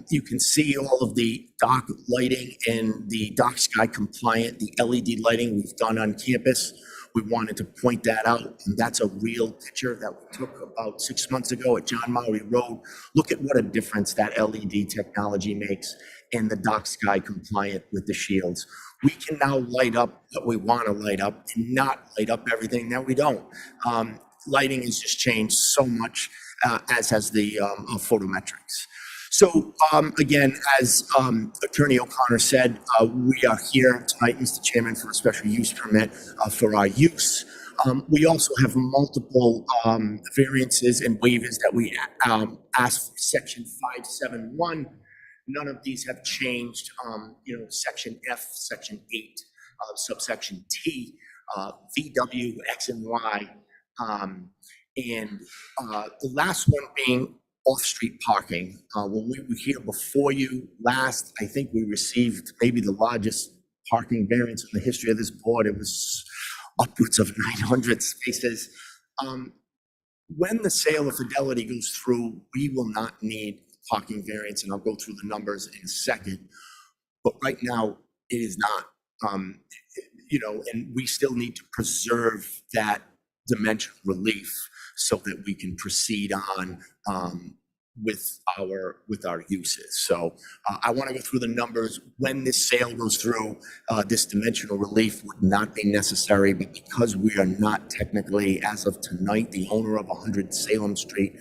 You can see all of the dock lighting and the dark sky compliant, the LED lighting we've done on campus. We wanted to point that out, and that's a real picture that we took about 6 months ago at John Mowry Road. Look at what a difference that LED technology makes and the dark sky compliant with the shields. We can now light up what we want to light up and not light up everything that we don't. Lighting has just changed so much, as has the photometrics. So again, as Attorney O'Connor said, we are here tonight, Mr. Chairman, for a special use permit for our use. We also have multiple variances and waivers that we asked for Section 571. None of these have changed. Section F, Section 8, subsection T, VW, X and Y. And the last one being off-street parking. When we were here before you last, I think we received maybe the largest parking variance in the history of this board. It was upwards of 900 spaces. When the sale of Fidelity goes through, we will not need parking variance, and I'll go through the numbers in a second. But right now, it is not. And we still need to preserve that dimensional relief so that we can proceed on with our uses. So I want to go through the numbers. When this sale goes through, this dimensional relief would not be necessary, but because we are not technically, as of tonight, the owner of 100 Salem Street,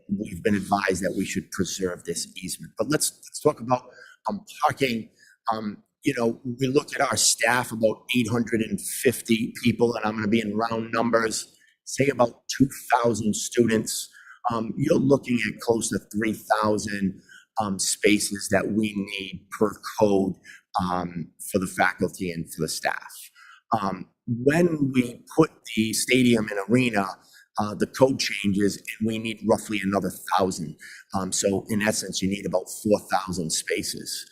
we've been advised that we should preserve this easement. But let's talk about parking. We look at our staff, about 850 people, and I'm going to be in round numbers, say about 2,000 students. You're looking at close to 3,000 spaces that we need per code for the faculty and for the staff. When we put the stadium and arena, the code changes and we need roughly another 1,000. So in essence, you need about 4,000 spaces.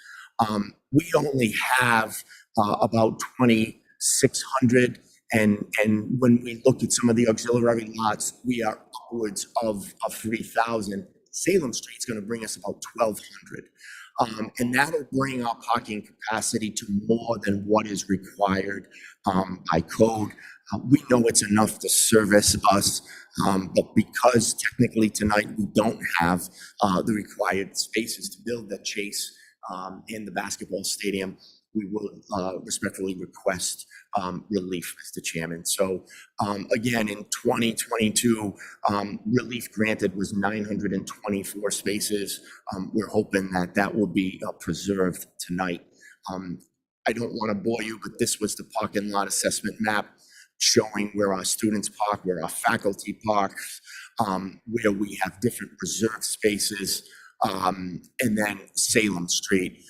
We only have about 2,600. And when we look at some of the auxiliary lots, we are upwards of 3,000. Salem Street's going to bring us about 1,200. And that'll bring our parking capacity to more than what is required by code. We know it's enough to service us, but because technically tonight we don't have the required spaces to build the Chase in the basketball stadium, we will respectfully request relief, Mr. Chairman. So again, in 2022, relief granted was 924 spaces. We're hoping that will be preserved tonight. I don't want to bore you, but this was the parking lot assessment map showing where our students park, where our faculty parks, where we have different reserved spaces, and then Salem Street,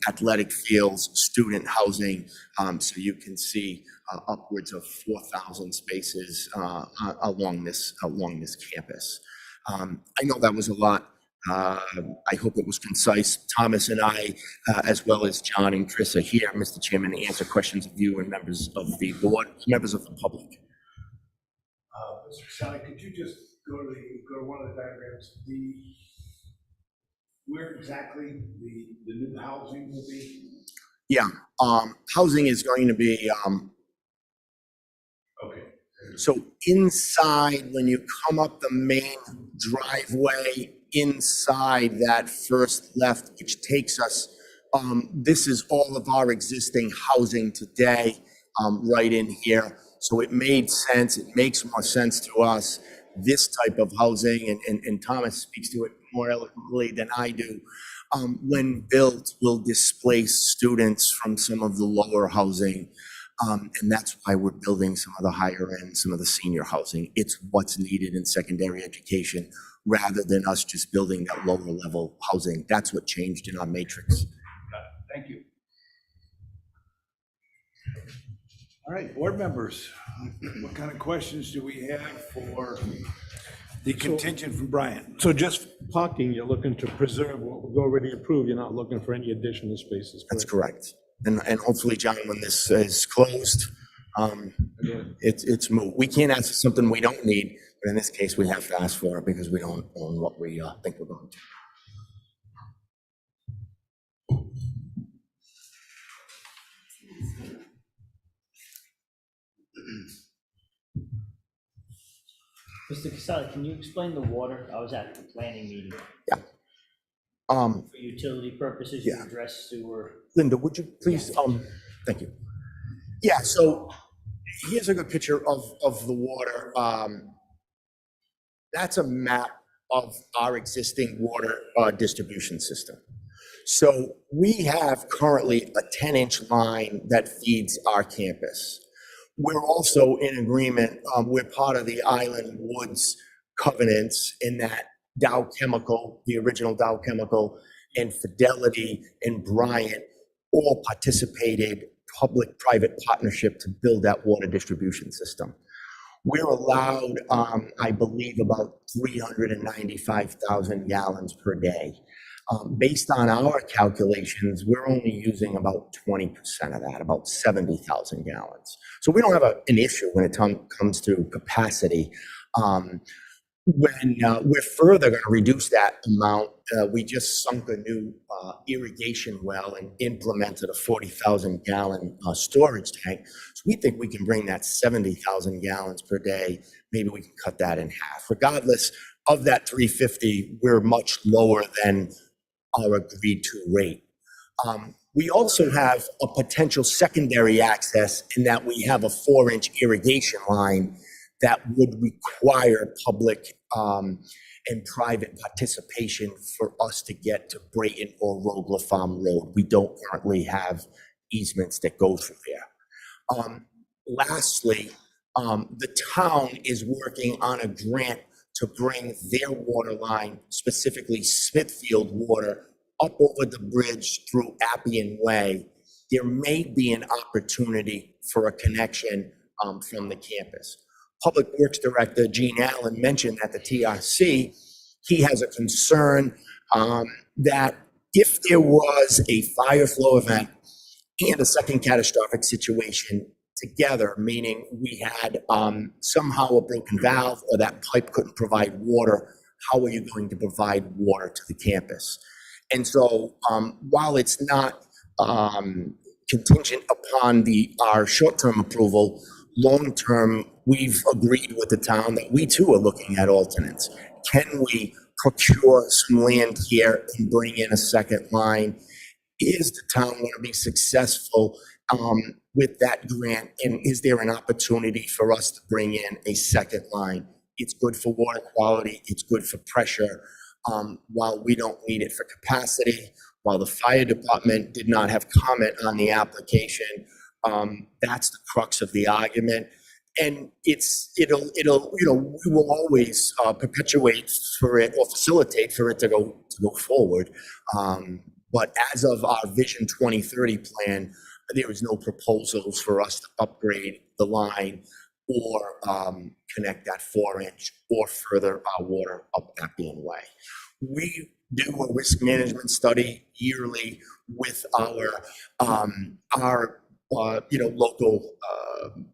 athletic fields, student housing. So you can see upwards of 4,000 spaces along this campus. I know that was a lot. I hope it was concise. Thomas and I, as well as John and Chris, are here, Mr. Chairman, to answer questions of you and members of the board, members of the public. Mr. Casale, could you just go to one of the diagrams? Where exactly the new housing will be? Yeah, housing is going to be, Okay. so inside, when you come up the main driveway, inside that first left, which takes us, this is all of our existing housing today, right in here. So it made sense, it makes more sense to us, this type of housing, and Thomas speaks to it more eloquently than I do, when built, will displace students from some of the lower housing. And that's why we're building some of the higher end, some of the senior housing. It's what's needed in secondary education, rather than us just building that lower level housing. That's what changed in our matrix. Thank you. All right, board members, what kind of questions do we have for the contingent from Brian? So just parking, you're looking to preserve what we've already approved, you're not looking for any additional spaces? That's correct. And hopefully, John, when this is closed, it's moved. We can't ask for something we don't need, but in this case, we have to ask for it because we don't own what we think we're going to. Mr. Casale, can you explain the water? I was at the planning meeting. Yeah. For utility purposes, you Yeah. address sewer. Linda, would you please, thank you. Yeah, so here's a good picture of the water. That's a map of our existing water distribution system. So we have currently a 10-inch line that feeds our campus. We're also in agreement, we're part of the Island Woods covenants in that Dow Chemical, the original Dow Chemical, and Fidelity and Bryant all participated public-private partnership to build that water distribution system. We're allowed, I believe, about 395,000 gallons per day. Based on our calculations, we're only using about 20% of that, about 70,000 gallons. So we don't have an issue when it comes to capacity. When we're further going to reduce that amount, we just sunk a new irrigation well and implemented a 40,000 gallon storage tank. So we think we can bring that 70,000 gallons per day. Maybe we can cut that in half. Regardless of that 350, we're much lower than our agreed to rate. We also have a potential secondary access in that we have a 4-inch irrigation line that would require public and private participation for us to get to Brayton or Rogler Farm Road. We don't currently have easements that go through there. Lastly, the town is working on a grant to bring their water line, specifically Smithfield Water, up over the bridge through Appian Way. There may be an opportunity for a connection from the campus. Public Works Director Gene Allen mentioned at the TRC, he has a concern that if there was a fire flow event and a second catastrophic situation together, meaning we had somehow a broken valve or that pipe couldn't provide water, how are you going to provide water to the campus? And so while it's not contingent upon our short-term approval, long-term, we've agreed with the town that we too are looking at alternates. Can we procure some land here and bring in a second line? Is the town going to be successful with that grant? And is there an opportunity for us to bring in a second line? It's good for water quality. It's good for pressure. While we don't need it for capacity, while the fire department did not have comment on the application, that's the crux of the argument. And it'll, we will always perpetuate for it or facilitate for it to go forward. But as of our Vision 2030 plan, there is no proposals for us to upgrade the line or connect that 4-inch or further our water up Appian Way. We do a risk management study yearly with our local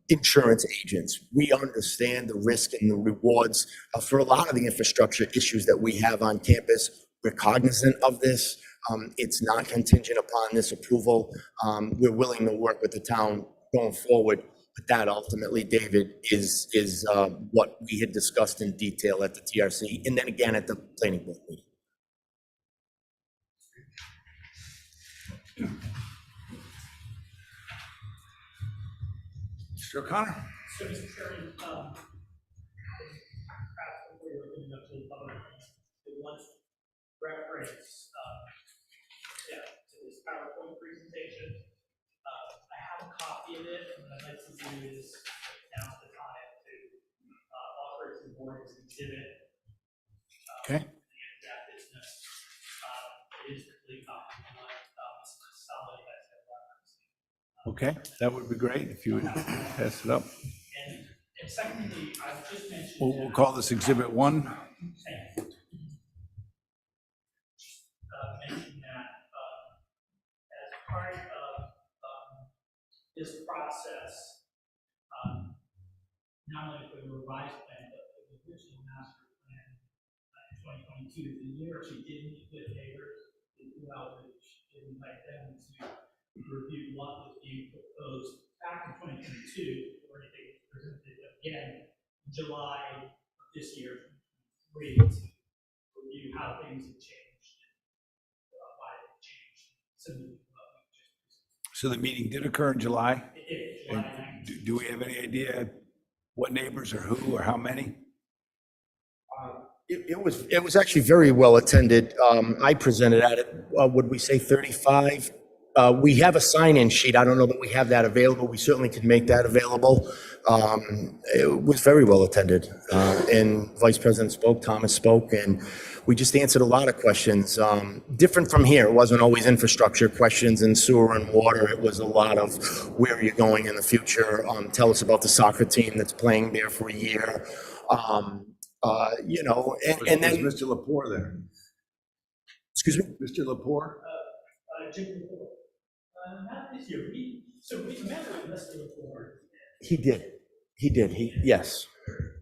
insurance agents. We understand the risk and the rewards for a lot of the infrastructure issues that we have on campus. We're cognizant of this. It's not contingent upon this approval. We're willing to work with the town going forward. But that ultimately, David, is what we had discussed in detail at the TRC and then again at the planning board meeting. Mr. O'Connor? So, Mr. Chairman, perhaps before you're opening up to the public, the one reference to this PowerPoint presentation. I have a copy of it, and what I'd like to do is now's the time to offer it to the board as an exhibit. Okay. That business. It is complete copy of what Mr. Casale has had referenced. Okay, that would be great if you would pass it up. And secondly, I've just mentioned. We'll call this Exhibit 1. Mention that as part of this process, not only for the revised plan, but for the original master plan in 2022, the New York City did meet with neighbors, did do outreach, did invite them to review what was being proposed back in 2022, or anything was presented again in July of this year, to review how things have changed, why they've changed. So the meeting did occur in July? It did, And July 19th. do we have any idea what neighbors or who or how many? It was actually very well attended. I presented at it, would we say 35 We have a sign-in sheet. I don't know that we have that available. We certainly could make that available. It was very well attended. And Vice President spoke, Thomas spoke, and we just answered a lot of questions. Different from here. It wasn't always infrastructure questions and sewer and water. It was a lot of where are you going in the future? Tell us about the soccer team that's playing there for a year. You know, and then, Was Mr. Lepore there? excuse me? Mr. Lepore? Not this year, so we met with Mr. Lepore, He did. Yes.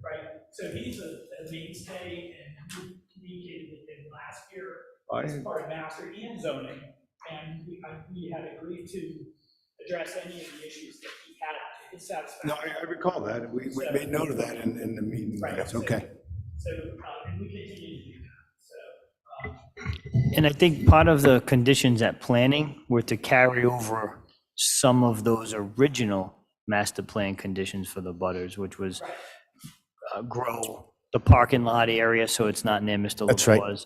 right? So he's a mainstay, and we communicated with him last year I as part of master and zoning, and we had agreed to address any of the issues that he had to his satisfaction. No, I recall that. We made note of that in the meeting. Right. That's okay. So, and we continue to do that, so. And I think part of the conditions at planning were to carry over some of those original master plan conditions for the butters, which was grow the parking lot area so it's not near Mr. That's right. Lepore's,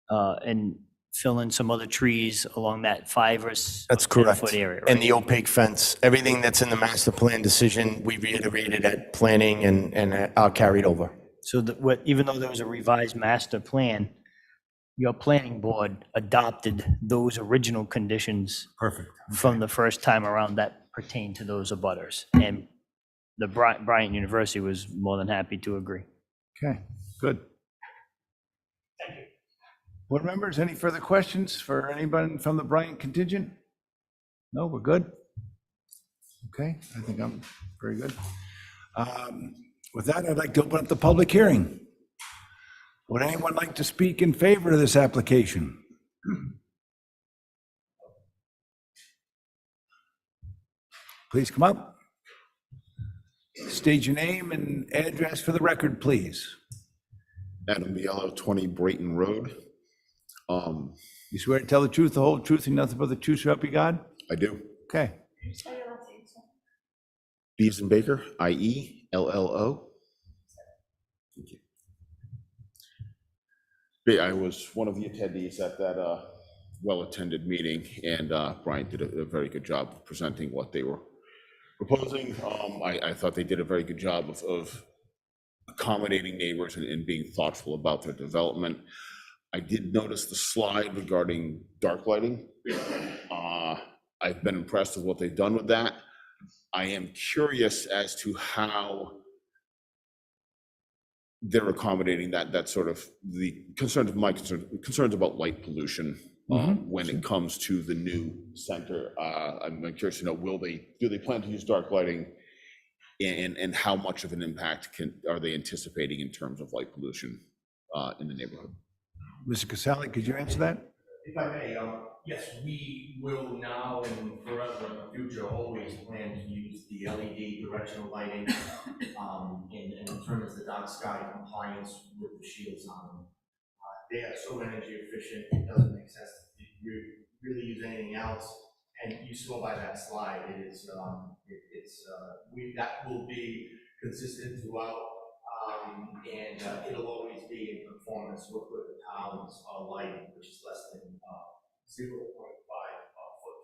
and fill in some other trees along that 5 or 10 That's correct. foot area. And right? the opaque fence, everything that's in the master plan decision, we reiterated at planning and carried over. So that what, even though there was a revised master plan, your planning board adopted those original conditions Perfect. from the first time around that pertain to those abutters. And the Bryant University was more than happy to agree. Okay, good. Board members, any further questions for anybody from the Bryant contingent? No, we're good? Okay, I think I'm very good. With that, I'd like to open up the public hearing. Would anyone like to speak in favor of this application? Please come up. State your name and address for the record, please. Adam Biello, 20 Brayton Road. You swear to tell the truth, the whole truth, and nothing but the truth, so help you God? I do. Okay. Biesenbaker, IELLO. Thank you. Yeah, I was one of the attendees at that well-attended meeting, and Brian did a very good job of presenting what they were proposing. I thought they did a very good job of accommodating neighbors and being thoughtful about their development. I did notice the slide regarding dark lighting. I've been impressed with what they've done with that. I am curious as to how they're accommodating that sort of the concerns of my concerns about light pollution when it comes to the new center. I'm curious to know, do they plan to use dark lighting, and how much of an impact are they anticipating in terms of light pollution in the neighborhood? Mr. Casale, could you answer that? If I may, yes, we will now and forever in the future always plan to use the LED directional lighting and determines the dark sky compliance with the shields on them. They are so energy efficient, it doesn't make sense to really use anything else. And you saw by that slide, it is that will be consistent throughout. And it'll always be in conformance with the town's lighting, which is less than 0.5 foot.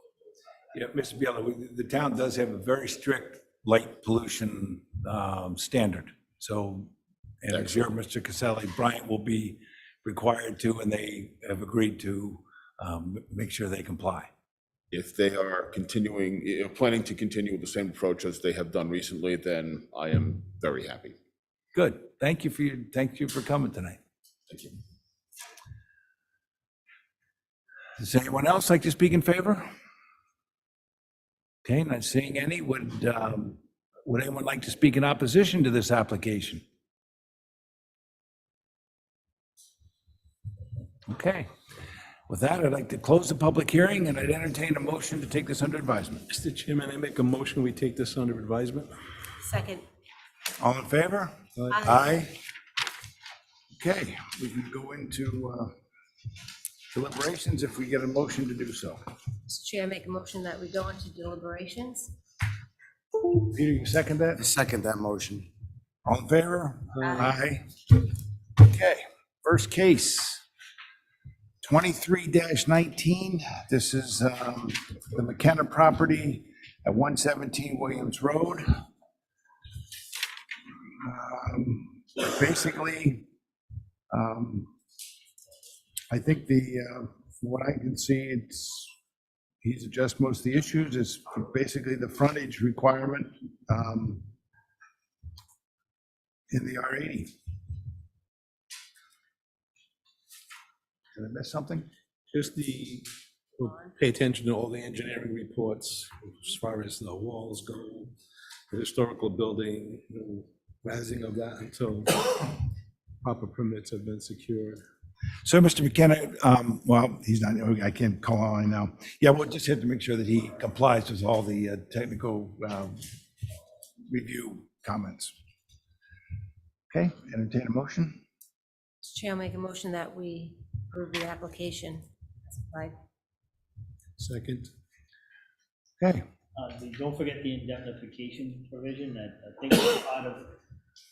Yeah, Mr. Biello, the town does have a very strict light pollution standard. So, and as you're Mr. Casale, Bryant will be required to, and they have agreed to make sure they comply. If they are planning to continue with the same approach as they have done recently, then I am very happy. Good. Thank you for coming tonight. Thank you. Does anyone else like to speak in favor? Okay, not seeing any. Would anyone like to speak in opposition to this application? Okay. With that, I'd like to close the public hearing, and I'd entertain a motion to take this under advisement. Mr. Chairman, I make a motion, we take this under advisement. Second. All in favor? Aye. Okay, we can go into deliberations if we get a motion to do so. Mr. Chair, I make a motion that we go into deliberations. Peter, you second that? I second that motion. All in favor? Aye. Okay, first case, 23-19, this is the McKenna property at 117 Williams Road. Basically, I think from what I can see, he's addressed most of the issues. It's basically the frontage requirement in the R80. Did I miss something? Just we'll pay attention to all the engineering reports as far as the walls go, the historical building, raising of that until proper permits have been secured. So, Mr. McKenna, well, he's not, I can't call on now. Yeah, we'll just have to make sure that he complies with all the technical review comments. Okay, entertain a motion. Mr. Chair, I'll make a motion that we approve the application as applied. Second. Okay, Don't forget the indemnification provision that I think is part of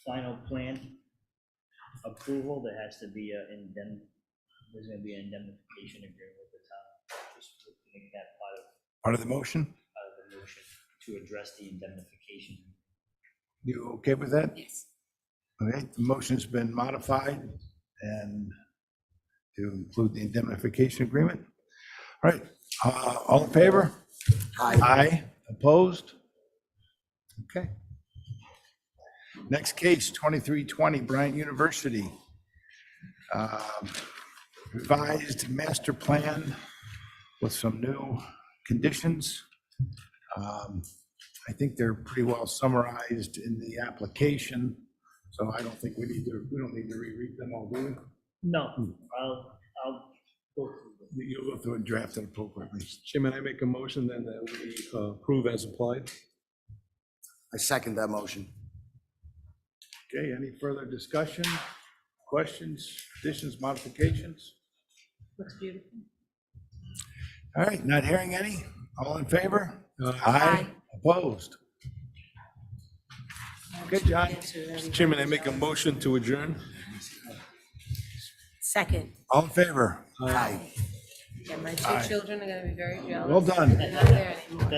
final plan approval. There has to be there's going to be an indemnification agreement with the town. Just to make that part of the motion. part of the motion to address the indemnification. You okay with that? Yes. Okay, the motion's been modified and to include the indemnification agreement. All right, all in favor? Aye. Opposed? Okay. Next case, 2320 Bryant University. Revised master plan with some new conditions. I think they're pretty well summarized in the application, so I don't think we don't need to reread them all, do we? No, I'll go through them. You'll go through and draft it appropriately. Chairman, I make a motion then that we approve as applied. I second that motion. Okay, any further discussion, questions, additions, modifications? Looks beautiful. All right, not hearing any. All in favor? Aye. Opposed? Okay, John. Mr. Chairman, I make a motion to adjourn. Second. All in favor? Aye. Yeah, my two children are gonna be very jealous. Well done. They're not there anymore.